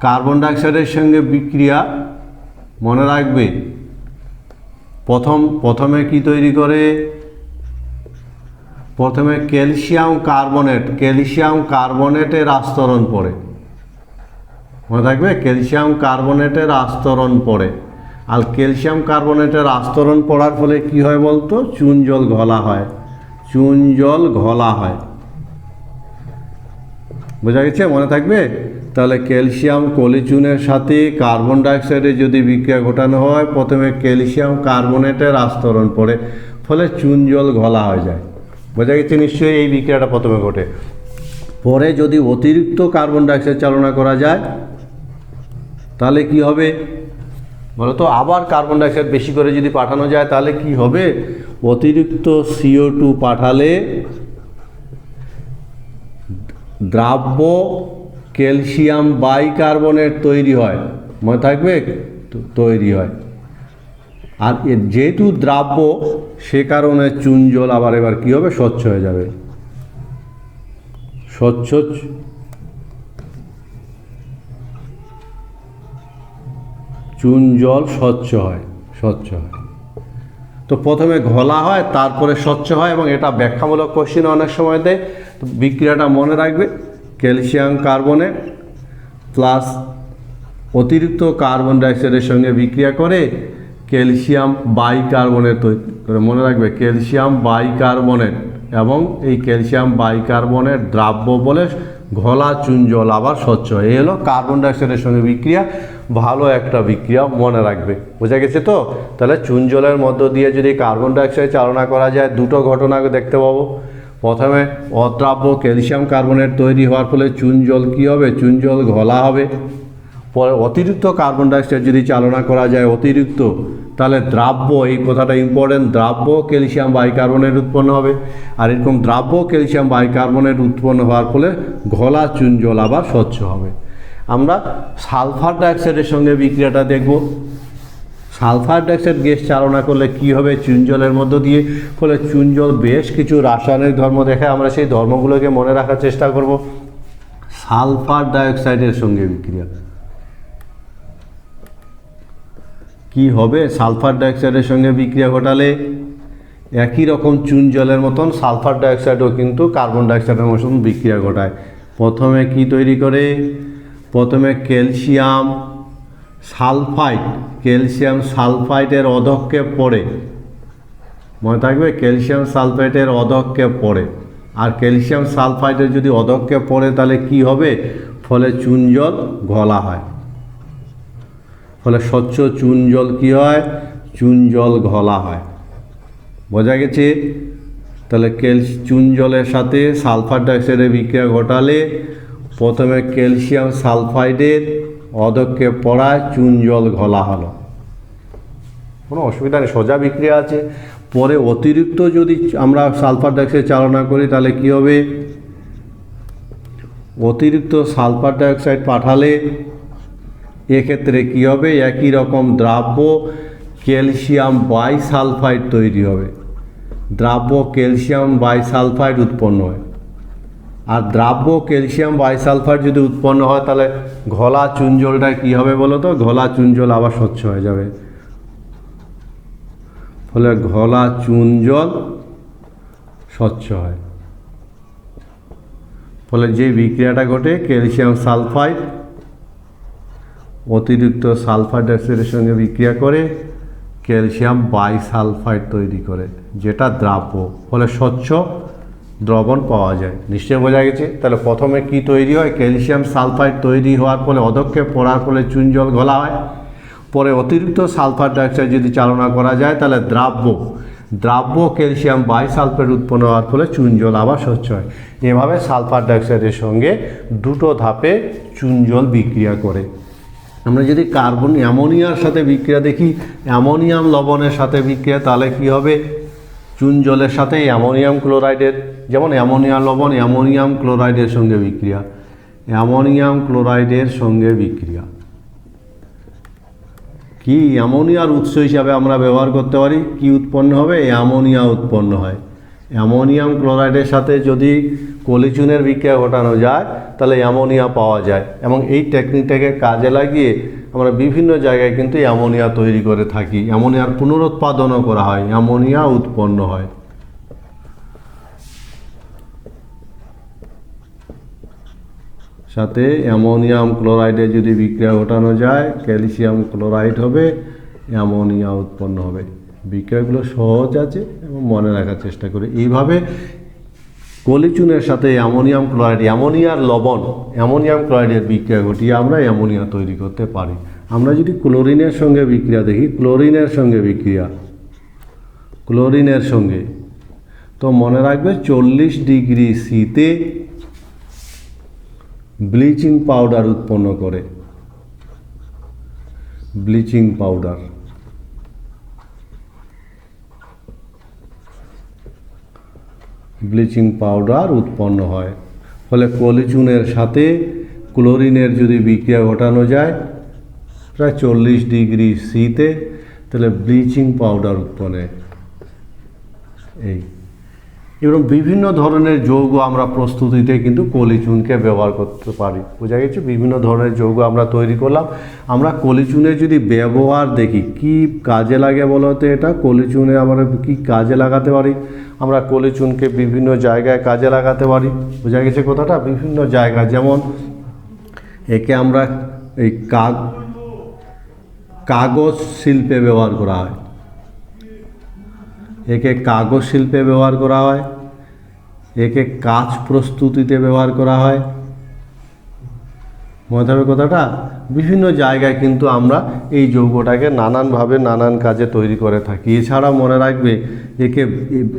কার্বন ডাইঅক্সাইডের সঙ্গে বিক্রিয়া মনে রাখবে প্রথমে কি তৈরি করে? প্রথমে ক্যালসিয়াম কার্বনেটের আস্তরণ পড়ে। মনে রাখবে ক্যালসিয়াম কার্বনেটের আস্তরণ পড়ে। আর ক্যালসিয়াম কার্বনেটের আস্তরণ পড়ার ফলে কি হয় বলতো? চুন জল ঘোলা হয়, চুন জল ঘোলা হয়। বোঝা গেছে? মনে থাকবে? তাহলে ক্যালসিয়াম কলিচুনের সাথে কার্বন ডাইঅক্সাইডের যদি বিক্রিয়া ঘটানো হয় প্রথমে ক্যালসিয়াম কার্বনেটের আস্তরণ পড়ে, ফলে চুন জল ঘোলা হয়ে যায়। বোঝা গেছে নিশ্চয়ই? এই বিক্রিয়াটা প্রথমে ঘটে। পরে যদি অতিরিক্ত কার্বন ডাইঅক্সাইড চালনা করা যায় তাহলে কি হবে বলো তো? আবার কার্বন ডাইঅক্সাইড বেশি করে যদি পাঠানো যায় তাহলে কি হবে? অতিরিক্ত CO2 পাঠালে দ্রাব্য ক্যালসিয়াম বাইকার্বনেট তৈরি হয়। মনে থাকবে? তৈরি হয়। আর যেহেতু দ্রাব্য সে কারণে চুন জল আবার এবার কী হবে? স্বচ্ছ হয়ে যাবে। স্বচ্ছ চুন জল স্বচ্ছ হয়, স্বচ্ছ হয়। তো প্রথমে ঘোলা হয় তারপরে স্বচ্ছ হয় এবং এটা ব্যাখ্যামূলক কোশ্চিন অনেক সময় দেয়। তো বিক্রিয়াটা মনে রাখবে, ক্যালসিয়াম কার্বনেট প্লাস অতিরিক্ত কার্বন ডাইঅক্সাইডের সঙ্গে বিক্রিয়া করে ক্যালসিয়াম বাইকার্বনেট তৈরি করে। মনে রাখবে ক্যালসিয়াম বাইকার্বনেট, এবং এই ক্যালসিয়াম বাইকার্বনেট দ্রাব্য বলে ঘোলা চুন জল আবার স্বচ্ছ হয়। এই হলো কার্বন ডাইঅক্সাইডের সঙ্গে বিক্রিয়া, ভালো একটা বিক্রিয়া, মনে রাখবে। বোঝা গেছে তো? তাহলে চুন জলের মধ্য দিয়ে যদি কার্বন ডাইঅক্সাইড চালনা করা যায়, দুটো ঘটনা দেখতে পাবো। প্রথমে অদ্রাব্য ক্যালসিয়াম কার্বনেট তৈরি হওয়ার ফলে চুন জল কী হবে? চুন জল ঘোলা হবে। পরে অতিরিক্ত কার্বন ডাইঅক্সাইড যদি চালনা করা যায় অতিরিক্ত, তাহলে দ্রাব্য, এই কথাটা ইম্পর্টেন্ট, দ্রাব্য ক্যালসিয়াম বাইকার্বনেট উৎপন্ন হবে। আর এরকম দ্রাব্য ক্যালসিয়াম বাইকার্বনেট উৎপন্ন হওয়ার ফলে ঘোলা চুন জল আবার স্বচ্ছ হবে। আমরা সালফার ডাইঅক্সাইডের সঙ্গে বিক্রিয়াটা দেখব। সালফার ডাইঅক্সাইড গ্যাস চালনা করলে কি হবে? চুন জলের মধ্য দিয়ে, ফলে চুন জল বেশ কিছু রাসায়নিক ধর্ম দেখায়, আমরা সেই ধর্মগুলোকে মনে রাখার চেষ্টা করব। সালফার ডাইঅক্সাইডের সঙ্গে বিক্রিয়া কি হবে? সালফার ডাইঅক্সাইডের সঙ্গে বিক্রিয়া ঘটালে একই রকম চুন জলের মতন সালফার ডাইঅক্সাইডও কিন্তু কার্বন ডাইঅক্সাইডের মতন বিক্রিয়া ঘটায়। প্রথমে কি তৈরি করে? প্রথমে ক্যালসিয়াম সালফাইড, ক্যালসিয়াম সালফাইডের অধক্ষেপ পড়ে, মনে থাকবে, ক্যালসিয়াম সালফাইডের অধক্ষেপ পড়ে। আর ক্যালসিয়াম সালফাইডের যদি অধক্ষেপ পড়ে তাহলে কি হবে? ফলে চুন জল ঘোলা হয়। ফলে স্বচ্ছ চুন জল কী হয়? চুন জল ঘোলা হয়। বোঝা গেছে? তাহলে চুন জলের সাথে সালফার ডাইঅক্সাইডের বিক্রিয়া ঘটালে প্রথমে ক্যালসিয়াম সালফাইডের অধক্ষেপ পড়ায় চুন জল ঘোলা হলো, কোনো অসুবিধা নেই, সোজা বিক্রিয়া আছে। পরে অতিরিক্ত যদি আমরা সালফার ডাইঅক্সাইড চালনা করি তাহলে কি হবে? অতিরিক্ত সালফার ডাইঅক্সাইড পাঠালে এক্ষেত্রে কী হবে? একই রকম দ্রাব্য ক্যালসিয়াম বাইসালফাইড তৈরি হবে, দ্রাব্য ক্যালসিয়াম বাইসালফাইড উৎপন্ন হয়। আর দ্রাব্য ক্যালসিয়াম বাইসালফাইড যদি উৎপন্ন হয় তাহলে ঘোলা চুন জলটা কী হবে বলো তো? ঘোলা চুন জল আবার স্বচ্ছ হয়ে যাবে। ফলে ঘোলা চুন জল স্বচ্ছ হয়। ফলে যে বিক্রিয়াটা ঘটে, ক্যালসিয়াম সালফাইড অতিরিক্ত সালফার ডাইঅক্সাইডের সঙ্গে বিক্রিয়া করে ক্যালসিয়াম বাইসালফাইড তৈরি করে, যেটা দ্রাব্য, ফলে স্বচ্ছ দ্রবণ পাওয়া যায়। নিশ্চয়ই বোঝা গেছে? তাহলে প্রথমে কি তৈরি হয়? ক্যালসিয়াম সালফাইড তৈরি হওয়ার ফলে অধক্ষেপ পড়ার ফলে চুন জল ঘোলা হয়। পরে অতিরিক্ত সালফার ডাইঅক্সাইড যদি চালনা করা যায় তাহলে দ্রাব্য ক্যালসিয়াম বাইসালফেট উৎপন্ন হওয়ার ফলে চুন জল আবার স্বচ্ছ হয়। এভাবে সালফার ডাইঅক্সাইডের সঙ্গে দুটো ধাপে চুন জল বিক্রিয়া করে। আমরা যদি কার্বন অ্যামোনিয়ার সাথে বিক্রিয়া দেখি, অ্যামোনিয়াম লবণের সাথে বিক্রিয়া, তাহলে কি হবে? চুন জলের সাথে অ্যামোনিয়াম ক্লোরাইডের, যেমন অ্যামোনিয়া লবণ অ্যামোনিয়াম ক্লোরাইডের সঙ্গে বিক্রিয়া, অ্যামোনিয়াম ক্লোরাইডের সঙ্গে বিক্রিয়া কি অ্যামোনিয়ার উৎস হিসাবে আমরা ব্যবহার করতে পারি। কি উৎপন্ন হবে? অ্যামোনিয়া উৎপন্ন হয়। অ্যামোনিয়াম ক্লোরাইডের সাথে যদি কলিচুনের বিক্রিয়া ঘটানো যায় তাহলে অ্যামোনিয়া পাওয়া যায়, এবং এই টেকনিকটাকে কাজে লাগিয়ে আমরা বিভিন্ন জায়গায় কিন্তু অ্যামোনিয়া তৈরি করে থাকি। অ্যামোনিয়ার পুনরুৎপাদনও করা হয়, অ্যামোনিয়া উৎপন্ন হয়। সাথে অ্যামোনিয়াম ক্লোরাইডে যদি বিক্রিয়া ঘটানো যায় ক্যালসিয়াম ক্লোরাইড হবে, অ্যামোনিয়া উৎপন্ন হবে। বিক্রিয়াগুলো সহজ আছে এবং মনে রাখার চেষ্টা করি। এইভাবে কলিচুনের সাথে অ্যামোনিয়াম ক্লোরাইড, অ্যামোনিয়ার লবণ, অ্যামোনিয়াম ক্লোরাইডের বিক্রিয়া ঘটিয়ে আমরা অ্যামোনিয়া তৈরি করতে পারি। আমরা যদি ক্লোরিনের সঙ্গে বিক্রিয়া দেখি, ক্লোরিনের সঙ্গে বিক্রিয়া, ক্লোরিনের সঙ্গে, তো মনে রাখবে 40 ডিগ্রি সিতে ব্লিচিং পাউডার উৎপন্ন করে, ব্লিচিং পাউডার, ব্লিচিং পাউডার উৎপন্ন হয়। ফলে কলিচুনের সাথে ক্লোরিনের যদি বিক্রিয়া ঘটানো যায় প্রায় 40 ডিগ্রি সিতে, তাহলে ব্লিচিং পাউডার উৎপন্ন হয়। এবং বিভিন্ন ধরনের যৌগ আমরা প্রস্তুতিতে কিন্তু কলিচুনকে ব্যবহার করতে পারি। বোঝা গেছে? বিভিন্ন ধরনের যৌগ আমরা তৈরি করলাম। আমরা কলিচুনের যদি ব্যবহার দেখি কি কাজে লাগে বলতে, এটা কলিচুনে আমরা কি কাজে লাগাতে পারি? আমরা কলিচুনকে বিভিন্ন জায়গায় কাজে লাগাতে পারি। বোঝা গেছে কথাটা? বিভিন্ন জায়গায়, যেমন একে আমরা এই কাগজ শিল্পে ব্যবহার করা হয়, একে কাগজ শিল্পে ব্যবহার করা হয়, একে কাঁচ প্রস্তুতিতে ব্যবহার করা হয়, মনে থাকবে কথাটা। বিভিন্ন জায়গায় কিন্তু আমরা এই যৌগটাকে নানানভাবে নানান কাজে তৈরি করে থাকি। এছাড়া মনে রাখবে একে,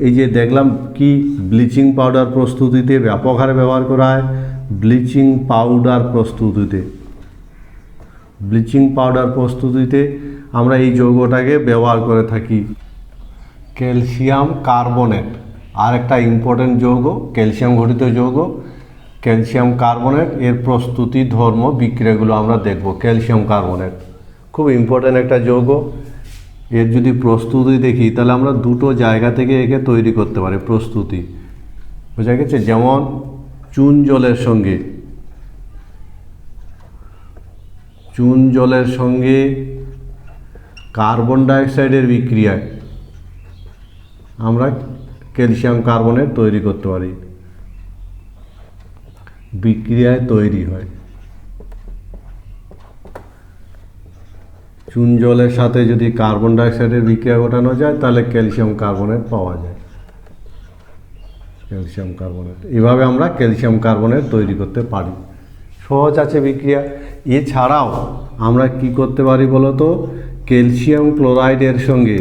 এই যে দেখলাম কি ব্লিচিং পাউডার প্রস্তুতিতে ব্যাপক হারে ব্যবহার করা হয়। ব্লিচিং পাউডার প্রস্তুতিতে, ব্লিচিং পাউডার প্রস্তুতিতে আমরা এই যৌগটাকে ব্যবহার করে থাকি। ক্যালসিয়াম কার্বনেট আর একটা ইম্পর্টেন্ট যৌগ, ক্যালসিয়াম ঘটিত যৌগ। ক্যালসিয়াম কার্বনেট এর প্রস্তুতি ধর্ম বিক্রিয়াগুলো আমরা দেখব। ক্যালসিয়াম কার্বনেট খুব ইম্পর্টেন্ট একটা যৌগ। এর যদি প্রস্তুতি দেখি তাহলে আমরা দুটো জায়গা থেকে একে তৈরি করতে পারি। প্রস্তুতি বোঝা গেছে? যেমন চুন জলের সঙ্গে কার্বন ডাইঅক্সাইডের বিক্রিয়ায় আমরা ক্যালসিয়াম কার্বনেট তৈরি করতে পারি। বিক্রিয়ায় তৈরি হয়। চুন জলের সাথে যদি কার্বন ডাইঅক্সাইডের বিক্রিয়া ঘটানো যায় তাহলে ক্যালসিয়াম কার্বনেট পাওয়া যায়। ক্যালসিয়াম কার্বনেট, এভাবে আমরা ক্যালসিয়াম কার্বনেট তৈরি করতে পারি। সহজ আছে বিক্রিয়া। এছাড়াও আমরা কি করতে পারি বলতো? ক্যালসিয়াম ক্লোরাইডের সঙ্গে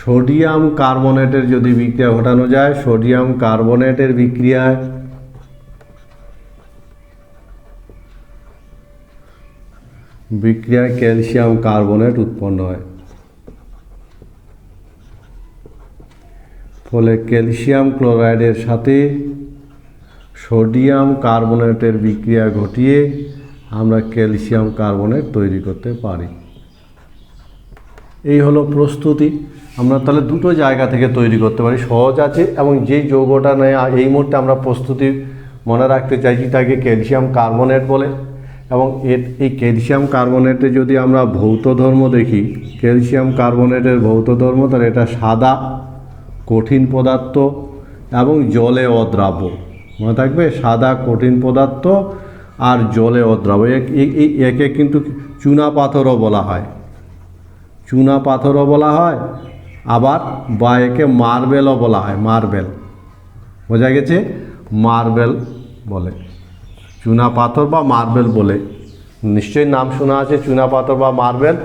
সোডিয়াম কার্বনেটের যদি বিক্রিয়া ঘটানো যায়, সোডিয়াম কার্বনেটের বিক্রিয়ায় ক্যালসিয়াম কার্বনেট উৎপন্ন হয়। ফলে ক্যালসিয়াম ক্লোরাইডের সাথে সোডিয়াম কার্বনেটের বিক্রিয়া ঘটিয়ে আমরা ক্যালসিয়াম কার্বনেট তৈরি করতে পারি। এই হলো প্রস্তুতি। আমরা তাহলে দুটো জায়গা থেকে তৈরি করতে পারি, সহজ আছে। এবং যেই যৌগটা নেই এই মুহূর্তে আমরা প্রস্তুতি মনে রাখতে চাইছি তাকে ক্যালসিয়াম কার্বনেট বলে। এবং এই ক্যালসিয়াম কার্বনেটে যদি আমরা ভৌত ধর্ম দেখি, ক্যালসিয়াম কার্বনেটের ভৌত ধর্ম, তাহলে এটা সাদা, কঠিন পদার্থ এবং জলে অদ্রাব্য। মনে থাকবে, সাদা কঠিন পদার্থ আর জলে অদ্রাব্য। একে কিন্তু চুনা পাথরও বলা হয়, চুনা পাথরও বলা হয়, আবার বা একে মার্বেলও বলা হয়। মার্বেল, বোঝা গেছে? মার্বেল বলে, চুনা পাথর বা মার্বেল বলে। নিশ্চয়ই নাম শোনা আছে চুনা পাথর বা মার্বেল।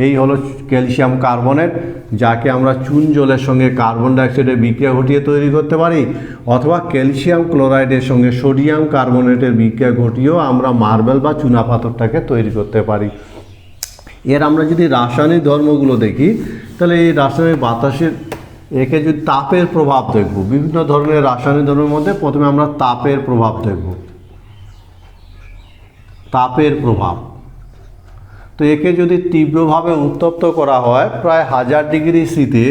এই হলো ক্যালসিয়াম কার্বনেট, যাকে আমরা চুন জলের সঙ্গে কার্বন ডাইঅক্সাইডের বিক্রিয়া ঘটিয়ে তৈরি করতে পারি, অথবা ক্যালসিয়াম ক্লোরাইডের সঙ্গে সোডিয়াম কার্বনেটের বিক্রিয়া ঘটিয়েও আমরা মার্বেল বা চুনা পাথরটাকে তৈরি করতে পারি। এর আমরা যদি রাসায়নিক ধর্মগুলো দেখি তাহলে এই রাসায়নিক বাতাসের একে যদি তাপের প্রভাব দেখব, বিভিন্ন ধরনের রাসায়নিক ধর্মের মধ্যে প্রথমে আমরা তাপের প্রভাব দেখব। তাপের প্রভাব, তো একে যদি তীব্রভাবে উত্তপ্ত করা হয় প্রায় 1000 ডিগ্রি সিতে,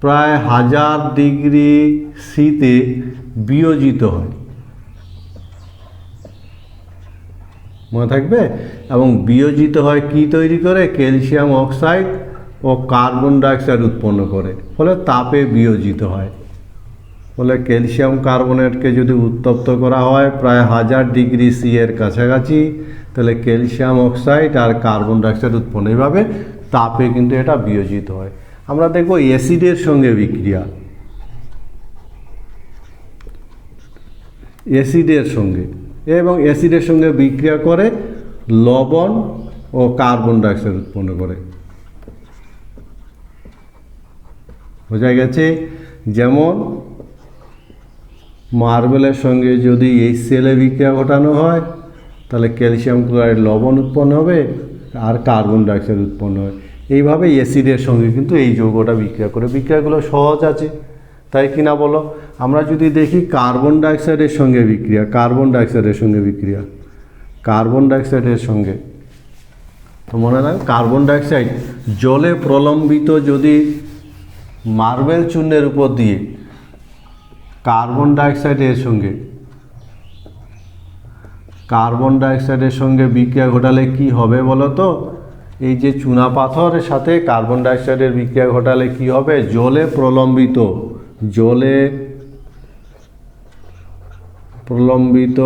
প্রায় 1000 ডিগ্রি সিতে বিয়োজিত হয়। মনে থাকবে? এবং বিয়োজিত হয় কি তৈরি করে? ক্যালসিয়াম অক্সাইড ও কার্বন ডাইঅক্সাইড উৎপন্ন করে, ফলে তাপে বিয়োজিত হয়। ফলে ক্যালসিয়াম কার্বনেটকে যদি উত্তপ্ত করা হয় প্রায় 1000 ডিগ্রি সি এর কাছাকাছি, তাহলে ক্যালসিয়াম অক্সাইড আর কার্বন ডাইঅক্সাইড উৎপন্ন, এইভাবে তাপে কিন্তু এটা বিয়োজিত হয়। আমরা দেখব অ্যাসিডের সঙ্গে বিক্রিয়া, অ্যাসিডের সঙ্গে, এবং অ্যাসিডের সঙ্গে বিক্রিয়া করে লবণ ও কার্বন ডাইঅক্সাইড উৎপন্ন করে। বোঝা গেছে? যেমন মার্বেলের সঙ্গে যদি HCl বিক্রিয়া ঘটানো হয় তাহলে ক্যালসিয়াম ক্লোরাইড লবণ উৎপন্ন হবে আর কার্বন ডাইঅক্সাইড উৎপন্ন হয়। এইভাবে অ্যাসিডের সঙ্গে কিন্তু এই যৌগটা বিক্রিয়া করে। বিক্রিয়াগুলো সহজ আছে, তাই কিনা বলো? আমরা যদি দেখি কার্বন ডাইঅক্সাইডের সঙ্গে বিক্রিয়া, কার্বন ডাইঅক্সাইডের সঙ্গে বিক্রিয়া, কার্বন ডাইঅক্সাইডের সঙ্গে, তো মনে রাখ কার্বন ডাইঅক্সাইড জলে প্রলম্বিত যদি মার্বেল চূর্ণের উপর দিয়ে কার্বন ডাইঅক্সাইডের সঙ্গে বিক্রিয়া ঘটালে কি হবে বলো তো? এই যে চুনা পাথরের সাথে কার্বন ডাইঅক্সাইডের বিক্রিয়া ঘটালে কি হবে? জলে প্রলম্বিত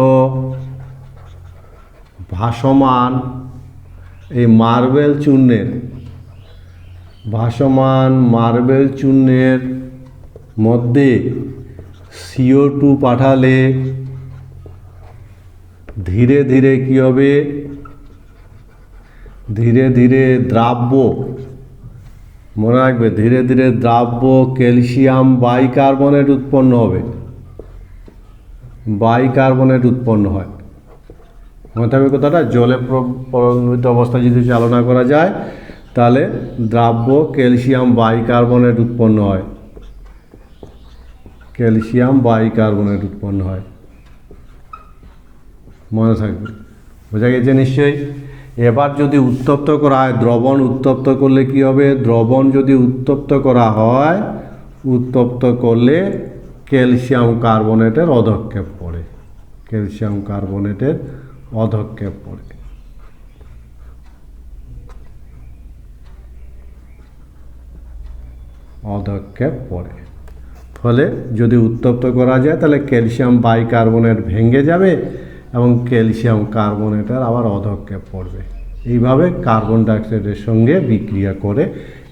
ভাসমান এই মার্বেল চূর্ণের মধ্যে CO2 পাঠালে ধীরে ধীরে কি হবে, ধীরে ধীরে দ্রাব্য, মনে রাখবে, ধীরে ধীরে দ্রাব্য ক্যালসিয়াম বাইকার্বনেট উৎপন্ন হবে, বাইকার্বনেট উৎপন্ন হয়। মনে থাকবে কথাটা, জলে প্রবলিত অবস্থায় যদি চালনা করা যায় তাহলে দ্রাব্য ক্যালসিয়াম বাইকার্বনেট উৎপন্ন হয়, ক্যালসিয়াম বাইকার্বনেট উৎপন্ন হয়, মনে থাকবে। বোঝা গেছে নিশ্চয়ই। এবার যদি উত্তপ্ত করা হয়, দ্রবণ উত্তপ্ত করলে কি হবে, দ্রবণ যদি উত্তপ্ত করা হয়, উত্তপ্ত করলে ক্যালসিয়াম কার্বনেটের অধক্ষেপ পড়ে, ক্যালসিয়াম কার্বনেটের অধক্ষেপ পড়ে। অধক্ষেপ পড়ে, ফলে যদি উত্তপ্ত করা যায় তাহলে ক্যালসিয়াম বাইকার্বনেট ভেঙে যাবে এবং ক্যালসিয়াম কার্বনেটের আবার অধক্ষেপ পড়বে। এইভাবে কার্বন ডাইঅক্সাইডের সঙ্গে বিক্রিয়া করে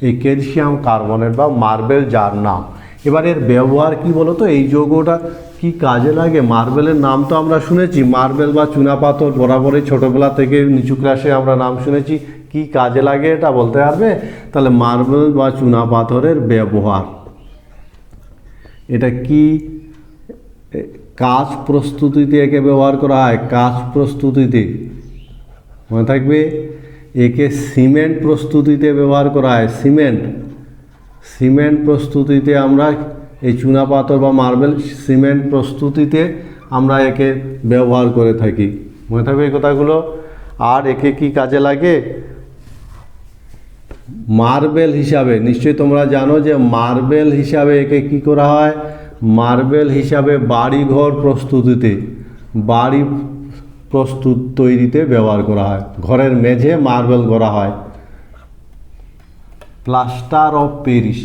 এই ক্যালসিয়াম কার্বনেট বা মার্বেল, যার নাম। এবার এর ব্যবহার কি বলো তো, এই যৌগটা কি কাজে লাগে? মার্বেলের নাম তো আমরা শুনেছি, মার্বেল বা চুনাপাথর বরাবরই ছোটোবেলা থেকে নিচু ক্লাসে আমরা নাম শুনেছি। কি কাজে লাগে এটা বলতে পারবে? তাহলে মার্বেল বা চুনাপাথরের ব্যবহার, এটা কি কাঁচ প্রস্তুতিতে একে ব্যবহার করা হয়, কাঁচ প্রস্তুতিতে, মনে থাকবে। একে সিমেন্ট প্রস্তুতিতে ব্যবহার করা হয়, সিমেন্ট, সিমেন্ট প্রস্তুতিতে আমরা এই চুনাপাথর বা মার্বেল সিমেন্ট প্রস্তুতিতে আমরা একে ব্যবহার করে থাকি, মনে থাকবে এই কথাগুলো। আর একে কি কাজে লাগে? মার্বেল হিসাবে, নিশ্চয়ই তোমরা জানো যে মার্বেল হিসাবে একে কি করা হয়, মার্বেল হিসাবে বাড়িঘর প্রস্তুতিতে, বাড়ি তৈরিতে ব্যবহার করা হয়। ঘরের মেঝে মার্বেল করা হয়। প্লাস্টার অফ প্যারিস,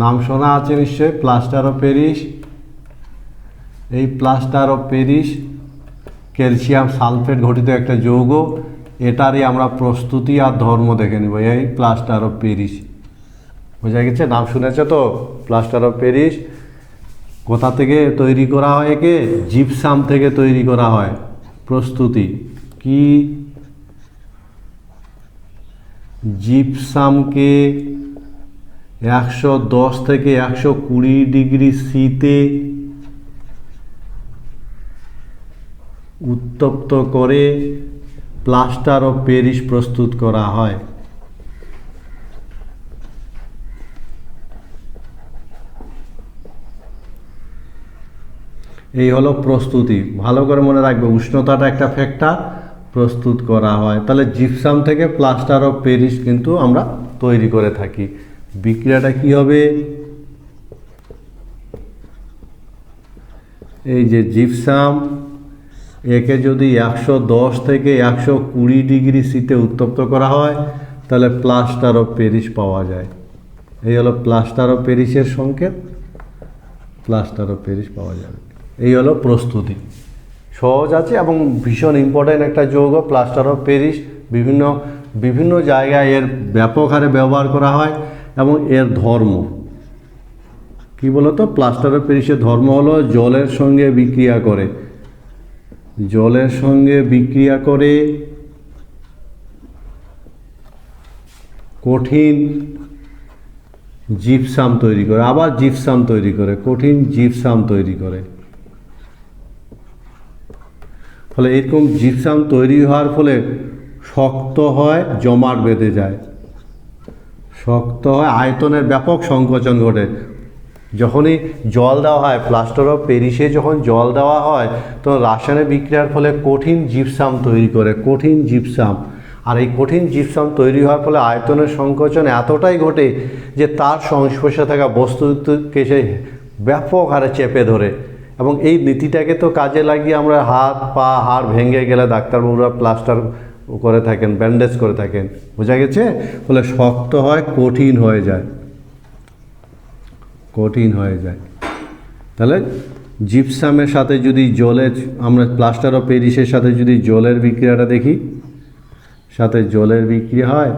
নাম শোনা আছে নিশ্চয়ই, প্লাস্টার অফ প্যারিস। এই plaster of Paris calcium sulphate ঘটিত একটা যৌগ, এটারই আমরা প্রস্তুতি আর ধর্ম দেখে নিব। এই প্লাস্টার অফ প্যারিস, বোঝা গেছে? নাম শুনেছে তো, প্লাস্টার অফ প্যারিস। কোথা থেকে তৈরি করা হয়? একে জিপসাম থেকে তৈরি করা হয়। প্রস্তুতি কি? জিপসামকে 110 থেকে 120 ডিগ্রি সিতে উত্তপ্ত করে প্লাস্টার অফ প্যারিস প্রস্তুত করা হয়। এই হলো প্রস্তুতি, ভালো করে মনে রাখবে, উষ্ণতাটা একটা ফ্যাক্টর, প্রস্তুত করা হয়। তাহলে জিপসাম থেকে প্লাস্টার অফ প্যারিস কিন্তু আমরা তৈরি করে থাকি। বিক্রিয়াটা কি হবে? এই যে জিপসাম, একে যদি 110 থেকে 120 ডিগ্রি সিতে উত্তপ্ত করা হয় তাহলে প্লাস্টার অফ প্যারিস পাওয়া যায়। এই হলো প্লাস্টার অফ প্যারিসের সংকেত, প্লাস্টার অফ প্যারিস পাওয়া যাবে। এই হলো প্রস্তুতি, সহজ আছে এবং ভীষণ ইম্পর্ট্যান্ট একটা যৌগ প্লাস্টার অফ প্যারিস। বিভিন্ন জায়গায় এর ব্যাপক হারে ব্যবহার করা হয় এবং এর ধর্ম কি বলতো? প্লাস্টার অফ প্যারিসের ধর্ম হলো জলের সঙ্গে বিক্রিয়া করে, জলের সঙ্গে বিক্রিয়া করে কঠিন জিপসাম তৈরি করে, আবার জিপসাম তৈরি করে, কঠিন জিপসাম তৈরি করে। ফলে এরকম জিপসাম তৈরি হওয়ার ফলে শক্ত হয়, জমাট বেঁধে যায়, শক্ত হয়, আয়তনের ব্যাপক সংকোচন ঘটে। যখনই জল দেওয়া হয়, প্লাস্টার অফ প্যারিসে যখন জল দেওয়া হয় তখন রাসায়নিক বিক্রিয়ার ফলে কঠিন জিপসাম তৈরি করে, কঠিন জিপসাম। আর এই কঠিন জিপসাম তৈরি হওয়ার ফলে আয়তনের সংকোচন এতটাই ঘটে যে তার সংস্পর্শে থাকা বস্তুকে সে ব্যাপক হারে চেপে ধরে। এবং এই নীতিটাকে তো কাজে লাগিয়ে আমরা হাত পা, হাড় ভেঙে গেলে ডাক্তারবাবুরা প্লাস্টার করে থাকেন, ব্যান্ডেজ করে থাকেন, বোঝা গেছে? ফলে শক্ত হয়, কঠিন হয়ে যায়, কঠিন হয়ে যায়। তাহলে জিপসামের সাথে যদি জলের, আমরা প্লাস্টার অফ প্যারিসের সাথে যদি জলের বিক্রিয়াটা দেখি, সাথে জলের বিক্রিয়া হয়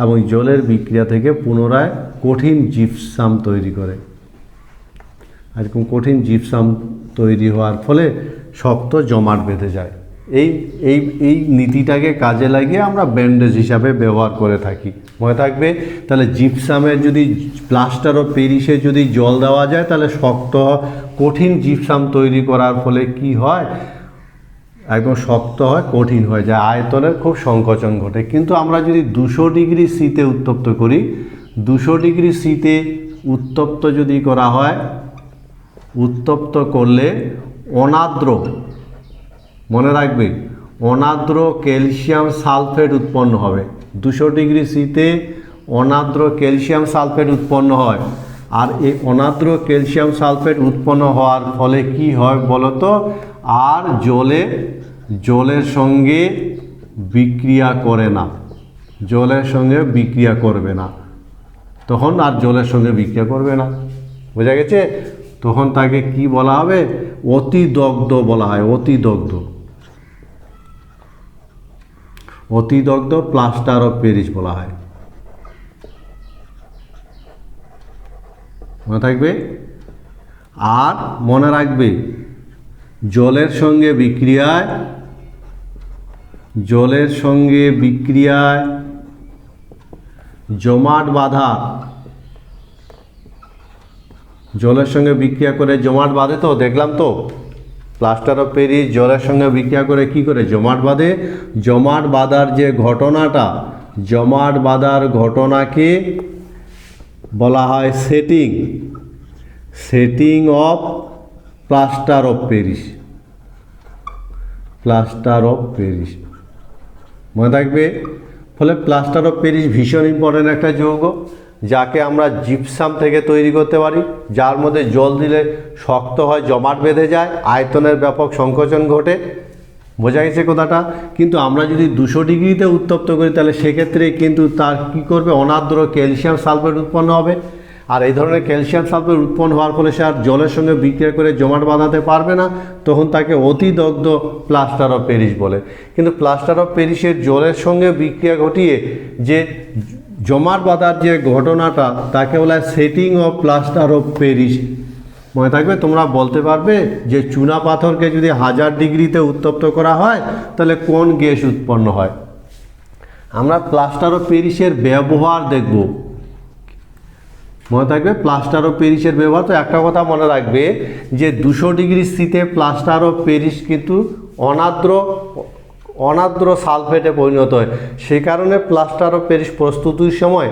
এবং জলের বিক্রিয়া থেকে পুনরায় কঠিন জিপসাম তৈরি করে। এরকম কঠিন জিপসাম তৈরি হওয়ার ফলে শক্ত জমাট বেঁধে যায়। এই এই এই নীতিটাকে কাজে লাগিয়ে আমরা ব্যান্ডেজ হিসাবে ব্যবহার করে থাকি, মনে থাকবে। তাহলে জিপসামের যদি প্লাস্টার অফ প্যারিসে যদি জল দেওয়া যায় তাহলে শক্ত কঠিন জিপসাম তৈরি করার ফলে কি হয়, একদম শক্ত হয়, কঠিন হয়ে যায়, আয়তনের খুব সংকোচন ঘটে। কিন্তু আমরা যদি 200 ডিগ্রি সিতে উত্তপ্ত করি, 200 ডিগ্রি সিতে উত্তপ্ত যদি করা হয়, উত্তপ্ত করলে অনার্দ্র, মনে রাখবে, অনার্দ্র ক্যালসিয়াম সালফেট উৎপন্ন হবে। 200 ডিগ্রি সিতে অনার্দ্র ক্যালসিয়াম সালফেট উৎপন্ন হয়। আর এই অনার্দ্র ক্যালসিয়াম সালফেট উৎপন্ন হওয়ার ফলে কি হয় বলতো, আর জলের সঙ্গে বিক্রিয়া করে না, জলের সঙ্গে বিক্রিয়া করবে না, তখন আর জলের সঙ্গে বিক্রিয়া করবে না, বোঝা গেছে? তখন তাকে কি বলা হবে, অতিদগ্ধ বলা হয়, অতিদগ্ধ, অতিদগ্ধ প্লাস্টার অফ প্যারিস বলা হয়, মনে থাকবে। আর মনে রাখবে, জলের সঙ্গে বিক্রিয়ায় জমাট বাঁধা, জলের সঙ্গে বিক্রিয়া করে জমাট বাঁধে, তো দেখলাম তো প্লাস্টার অফ প্যারিস জলের সঙ্গে বিক্রিয়া করে কি করে জমাট বাঁধে। জমাট বাঁধার যে ঘটনাটা, জমাট বাঁধার ঘটনাকে বলা হয় setting of plaster of Paris, plaster of Paris, মনে থাকবে। ফলে প্লাস্টার অফ প্যারিস ভীষণ ইম্পর্টেন্ট একটা যৌগ, যাকে আমরা জিপসাম থেকে তৈরি করতে পারি, যার মধ্যে জল দিলে শক্ত হয়, জমাট বেঁধে যায়, আয়তনের ব্যাপক সংকোচন ঘটে, বোঝা গেছে কথাটা। কিন্তু আমরা যদি 200 ডিগ্রিতে উত্তপ্ত করি তাহলে সেক্ষেত্রে কিন্তু তার কী করবে, অনার্দ্র ক্যালসিয়াম সালফেট উৎপন্ন হবে। আর এই ধরনের ক্যালসিয়াম সালফেট উৎপন্ন হওয়ার ফলে সে আর জলের সঙ্গে বিক্রিয়া করে জমাট বাঁধাতে পারবে না, তখন তাকে অতিদগ্ধ প্লাস্টার অফ প্যারিস বলে। কিন্তু প্লাস্টার অফ প্যারিসের জলের সঙ্গে বিক্রিয়া ঘটিয়ে যে জমাট বাঁধার যে ঘটনাটা, তাকে বলা হয় setting of plaster of Paris, মনে থাকবে। তোমরা বলতে পারবে যে চুনা পাথরকে যদি 1000 ডিগ্রিতে উত্তপ্ত করা হয় তাহলে কোন গ্যাস উৎপন্ন হয়। আমরা প্লাস্টার অফ প্যারিসের ব্যবহার দেখব, মনে থাকবে। প্লাস্টার অফ প্যারিসের ব্যবহার, তো একটা কথা মনে রাখবে যে 200 ডিগ্রি সিতে প্লাস্টার অফ প্যারিস কিন্তু অনার্দ্র সালফেটে পরিণত হয়। সেই কারণে প্লাস্টার অফ প্যারিস প্রস্তুতির সময়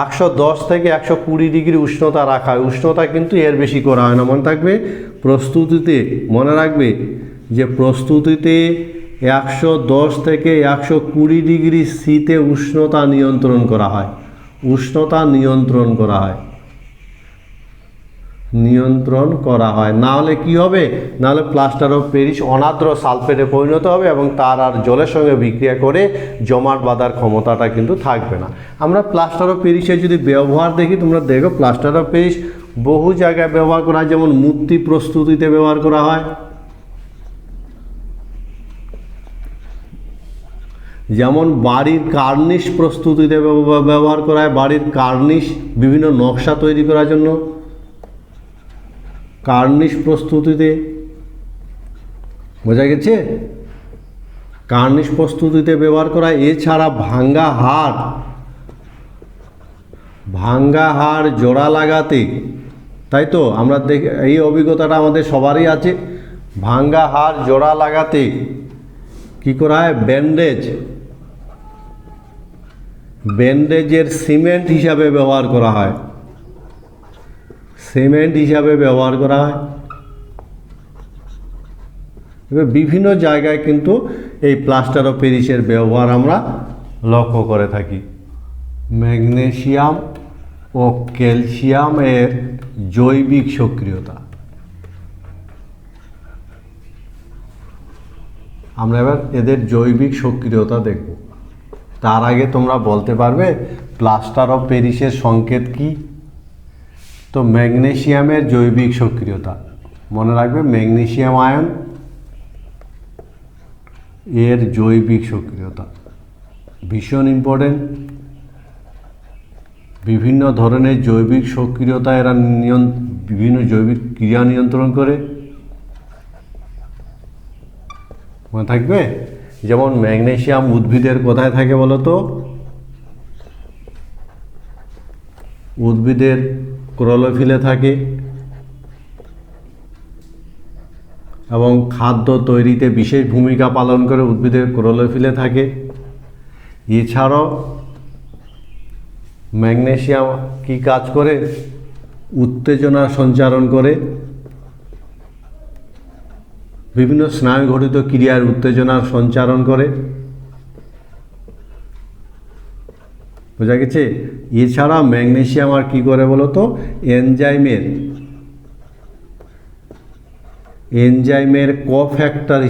110 থেকে 120 ডিগ্রি উষ্ণতা রাখা হয়, উষ্ণতা কিন্তু এর বেশি করা হয় না, মনে থাকবে। প্রস্তুতিতে মনে রাখবে যে প্রস্তুতিতে 110 থেকে 120 ডিগ্রি সিতে উষ্ণতা নিয়ন্ত্রণ করা হয়, উষ্ণতা নিয়ন্ত্রণ করা হয়, না হলে কি হবে, না হলে প্লাস্টার অফ প্যারিস অনার্দ্র সালফেটে পরিণত হবে এবং তার আর জলের সঙ্গে বিক্রিয়া করে জমাট বাঁধার ক্ষমতাটা কিন্তু থাকবে না। আমরা প্লাস্টার অফ প্যারিসের যদি ব্যবহার দেখি, তোমরা দেখো প্লাস্টার অফ প্যারিস বহু জায়গায় ব্যবহার করা হয়, যেমন মূর্তি প্রস্তুতিতে ব্যবহার করা হয়, যেমন বাড়ির কার্নিশ প্রস্তুতিতে ব্যবহার করা হয়, বাড়ির কার্নিশ বিভিন্ন নকশা তৈরি করার জন্য কার্নিশ প্রস্তুতিতে, বোঝা গেছে, কার্নিশ প্রস্তুতিতে ব্যবহার করা। এছাড়া ভাঙ্গা হাড় জোড়া লাগাতে, তাই তো আমরা এই অভিজ্ঞতাটা আমাদের সবারই আছে। ভাঙ্গা হাড় জোড়া লাগাতে কি করা হয়, ব্যান্ডেজের সিমেন্ট হিসাবে ব্যবহার করা হয়, বিভিন্ন জায়গায় কিন্তু এই প্লাস্টার অফ প্যারিসের ব্যবহার আমরা লক্ষ্য করে থাকি। ম্যাগনেসিয়াম ও ক্যালসিয়াম এর জৈবিক সক্রিয়তা, আমরা এবার এদের জৈবিক সক্রিয়তা দেখব। তার আগে তোমরা বলতে পারবে প্লাস্টার অফ প্যারিসের সংকেত কি? তো ম্যাগনেসিয়ামের জৈবিক সক্রিয়তা, মনে রাখবে ম্যাগনেসিয়াম আয়ন এর জৈবিক সক্রিয়তা ভীষণ ইম্পর্টেন্ট। বিভিন্ন ধরনের জৈবিক সক্রিয়তা এরা বিভিন্ন জৈবিক ক্রিয়া নিয়ন্ত্রণ করে। মনে থাকবে? যেমন ম্যাগনেসিয়াম উদ্ভিদের কোথায় থাকে বলো তো? উদ্ভিদের ক্লোরোফিলে থাকে এবং খাদ্য তৈরিতে বিশেষ ভূমিকা পালন করে উদ্ভিদের ক্লোরোফিলে থাকে। এছাড়াও ম্যাগনেসিয়াম কি কাজ করে? উত্তেজনা সঞ্চারণ করে, বিভিন্ন স্নায়ু ঘটিত ক্রিয়ার উত্তেজনার সঞ্চারণ করে। বোঝা গেছে? এছাড়া ম্যাগনেসিয়াম আর কি করে বলো তো? এনজাইমের কোফ্যাক্টর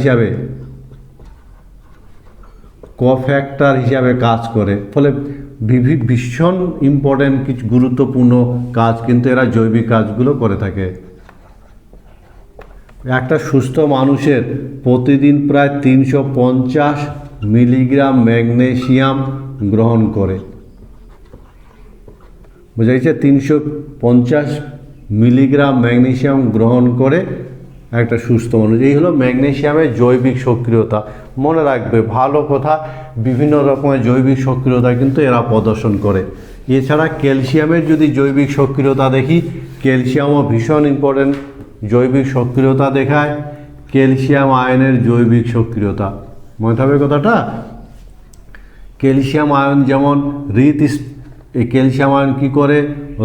হিসাবে কাজ করে। ফলে ভীষণ ইম্পর্টেন্ট কিছু গুরুত্বপূর্ণ কাজ কিন্তু এরা জৈবিক কাজগুলো করে থাকে। একটা সুস্থ মানুষের প্রতিদিন প্রায় 350 মিলিগ্রাম ম্যাগনেসিয়াম গ্রহণ করে। বোঝা গেছে? 350 মিলিগ্রাম ম্যাগনেসিয়াম গ্রহণ করে একটা সুস্থ মানুষ। এই হলো ম্যাগনেসিয়ামের জৈবিক সক্রিয়তা। মনে রাখবে, ভালো কথা, বিভিন্ন রকমের জৈবিক সক্রিয়তা কিন্তু এরা প্রদর্শন করে। এছাড়া ক্যালসিয়ামের যদি জৈবিক সক্রিয়তা দেখি, ক্যালসিয়ামও ভীষণ ইম্পর্টেন্ট জৈবিক সক্রিয়তা দেখায়। ক্যালসিয়াম আয়নের জৈবিক সক্রিয়তা মনে থাকবে কথাটা। ক্যালসিয়াম আয়ন যেমন এই ক্যালসিয়াম আয়ন কী করে?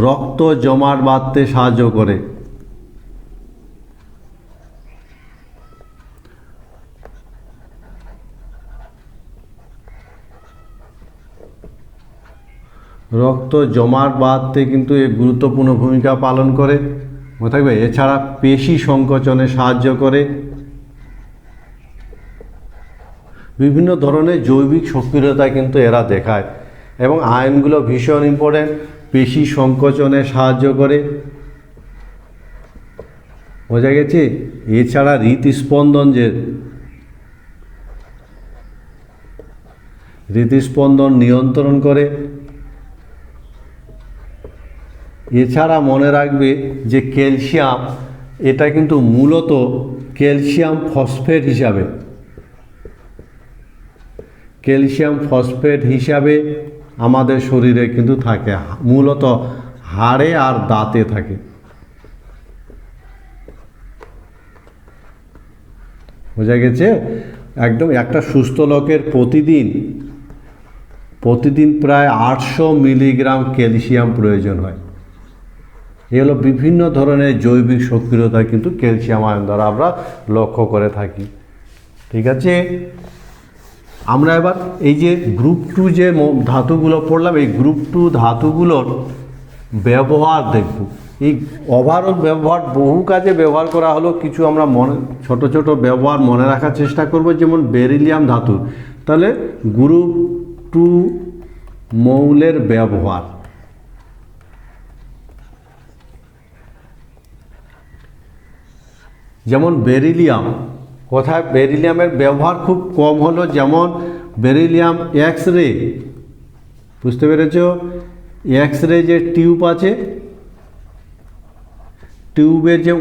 রক্ত জমাট বাঁধতে সাহায্য করে। রক্ত জমাট বাঁধতে কিন্তু এর গুরুত্বপূর্ণ ভূমিকা পালন করে। মনে থাকবে? এছাড়া পেশি সংকোচনে সাহায্য করে। বিভিন্ন ধরনের জৈবিক সক্রিয়তা কিন্তু এরা দেখায় এবং আয়নগুলো ভীষণ ইম্পর্টেন্ট। পেশি সংকোচনে সাহায্য করে। বোঝা গেছে? এছাড়া হৃদস্পন্দন নিয়ন্ত্রণ করে। এছাড়া মনে রাখবে যে ক্যালসিয়াম, এটা কিন্তু মূলত ক্যালসিয়াম ফসফেট হিসাবে আমাদের শরীরে কিন্তু থাকে, মূলত হাড়ে আর দাঁতে থাকে। বোঝা গেছে? একদম একটা সুস্থ লোকের প্রতিদিন প্রায় 800 মিলিগ্রাম ক্যালসিয়াম প্রয়োজন হয়। এই হলো বিভিন্ন ধরনের জৈবিক সক্রিয়তা কিন্তু ক্যালসিয়াম আয়ন দ্বারা আমরা লক্ষ্য করে থাকি। ঠিক আছে? আমরা এবার এই যে গ্রুপ 2 যে ধাতুগুলো পড়লাম, এই গ্রুপ 2 ধাতুগুলোর ব্যবহার দেখব। এই ওভারঅল ব্যবহার বহু কাজে ব্যবহার করা হলো, কিছু আমরা ছোট ছোট ব্যবহার মনে রাখার চেষ্টা করব। যেমন বেরিলিয়াম ধাতু, তাহলে গ্রুপ 2 মৌলের ব্যবহার। যেমন বেরিলিয়াম, কোথায় বেরিলিয়ামের ব্যবহার খুব কম হলো, যেমন বেরিলিয়াম এক্স রে, বুঝতে পেরেছ? এক্স রে যে টিউব আছে, টিউবের যে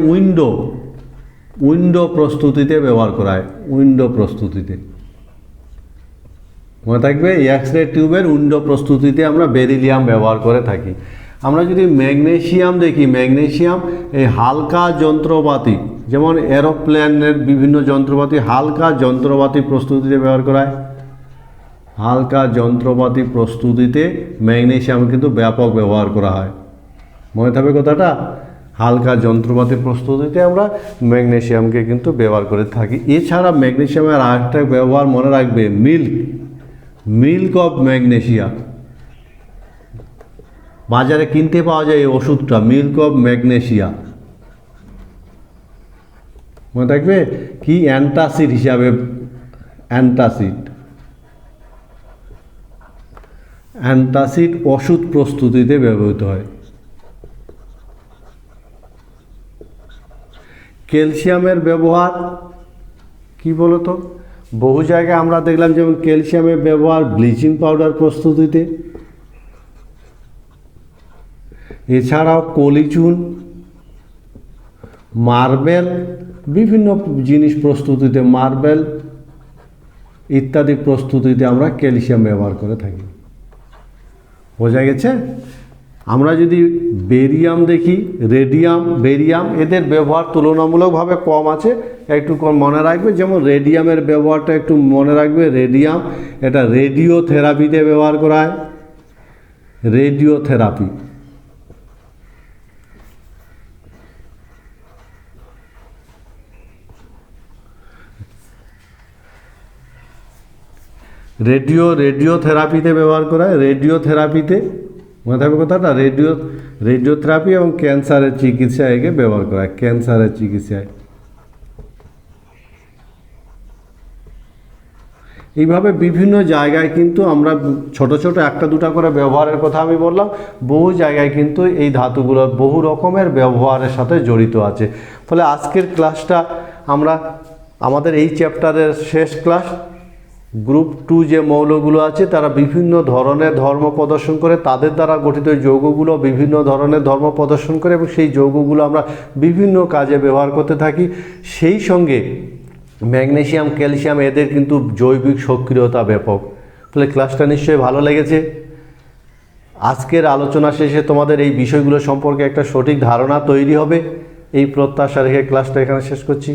উইন্ডো প্রস্তুতিতে ব্যবহার করা হয়। উইন্ডো প্রস্তুতিতে মনে থাকবে, এক্স রে টিউবের উইন্ডো প্রস্তুতিতে আমরা বেরিলিয়াম ব্যবহার করে থাকি। আমরা যদি ম্যাগনেসিয়াম দেখি, ম্যাগনেসিয়াম এই হালকা যন্ত্রপাতি, যেমন এরোপ্লেনের বিভিন্ন যন্ত্রপাতি, হালকা যন্ত্রপাতি প্রস্তুতিতে ব্যবহার করা হয়। হালকা যন্ত্রপাতি প্রস্তুতিতে ম্যাগনেসিয়াম কিন্তু ব্যাপক ব্যবহার করা হয়। মনে থাকবে কথাটা? হালকা যন্ত্রপাতি প্রস্তুতিতে আমরা ম্যাগনেসিয়ামকে কিন্তু ব্যবহার করে থাকি। এছাড়া ম্যাগনেসিয়ামের আরেকটা ব্যবহার মনে রাখবে, মিল্ক অফ ম্যাগনেসিয়া। বাজারে কিনতে পাওয়া যায় এই ওষুধটা, মিল্ক অফ ম্যাগনেসিয়া। মনে থাকবে কি? অ্যান্টাসিড হিসাবে, অ্যান্টাসিড ওষুধ প্রস্তুতিতে ব্যবহৃত হয়। ক্যালসিয়ামের ব্যবহার কি বলতো? বহু জায়গায় আমরা দেখলাম, যেমন ক্যালসিয়ামের ব্যবহার ব্লিচিং পাউডার প্রস্তুতিতে, এছাড়াও কলিচুন, মার্বেল, বিভিন্ন জিনিস প্রস্তুতিতে, মার্বেল ইত্যাদি প্রস্তুতিতে আমরা ক্যালসিয়াম ব্যবহার করে থাকি। বোঝা গেছে? আমরা যদি বেরিয়াম দেখি, রেডিয়াম, বেরিয়াম, এদের ব্যবহার তুলনামূলকভাবে কম আছে, একটু কম মনে রাখবে। যেমন রেডিয়ামের ব্যবহারটা একটু মনে রাখবে। রেডিয়াম এটা রেডিও থেরাপিতে ব্যবহার করা হয়, রেডিও থেরাপি। রেডিও থেরাপিতে ব্যবহার করা হয়। রেডিও থেরাপিতে মনে থাকবে কথাটা, রেডিওথেরাপি এবং ক্যান্সারের চিকিৎসায় একে ব্যবহার করা হয়, ক্যান্সারের চিকিৎসায়। এইভাবে বিভিন্ন জায়গায় কিন্তু আমরা ছোট ছোট একটা দুটা করে ব্যবহারের কথা আমি বললাম, বহু জায়গায় কিন্তু এই ধাতুগুলোর বহু রকমের ব্যবহারের সাথে জড়িত আছে। ফলে আজকের ক্লাসটা আমরা আমাদের এই চ্যাপ্টারের শেষ ক্লাস। গ্রুপ 2 যে মৌলগুলো আছে তারা বিভিন্ন ধরনের ধর্ম প্রদর্শন করে, তাদের দ্বারা গঠিত যৌগগুলো বিভিন্ন ধরনের ধর্ম প্রদর্শন করে এবং সেই যৌগগুলো আমরা বিভিন্ন কাজে ব্যবহার করতে থাকি। সেই সঙ্গে ম্যাগনেসিয়াম, ক্যালসিয়াম এদের কিন্তু জৈবিক সক্রিয়তা ব্যাপক। ফলে ক্লাসটা নিশ্চয়ই ভালো লেগেছে। আজকের আলোচনা শেষে তোমাদের এই বিষয়গুলো সম্পর্কে একটা সঠিক ধারণা তৈরি হবে, এই প্রত্যাশা রেখে ক্লাসটা এখানে শেষ করছি।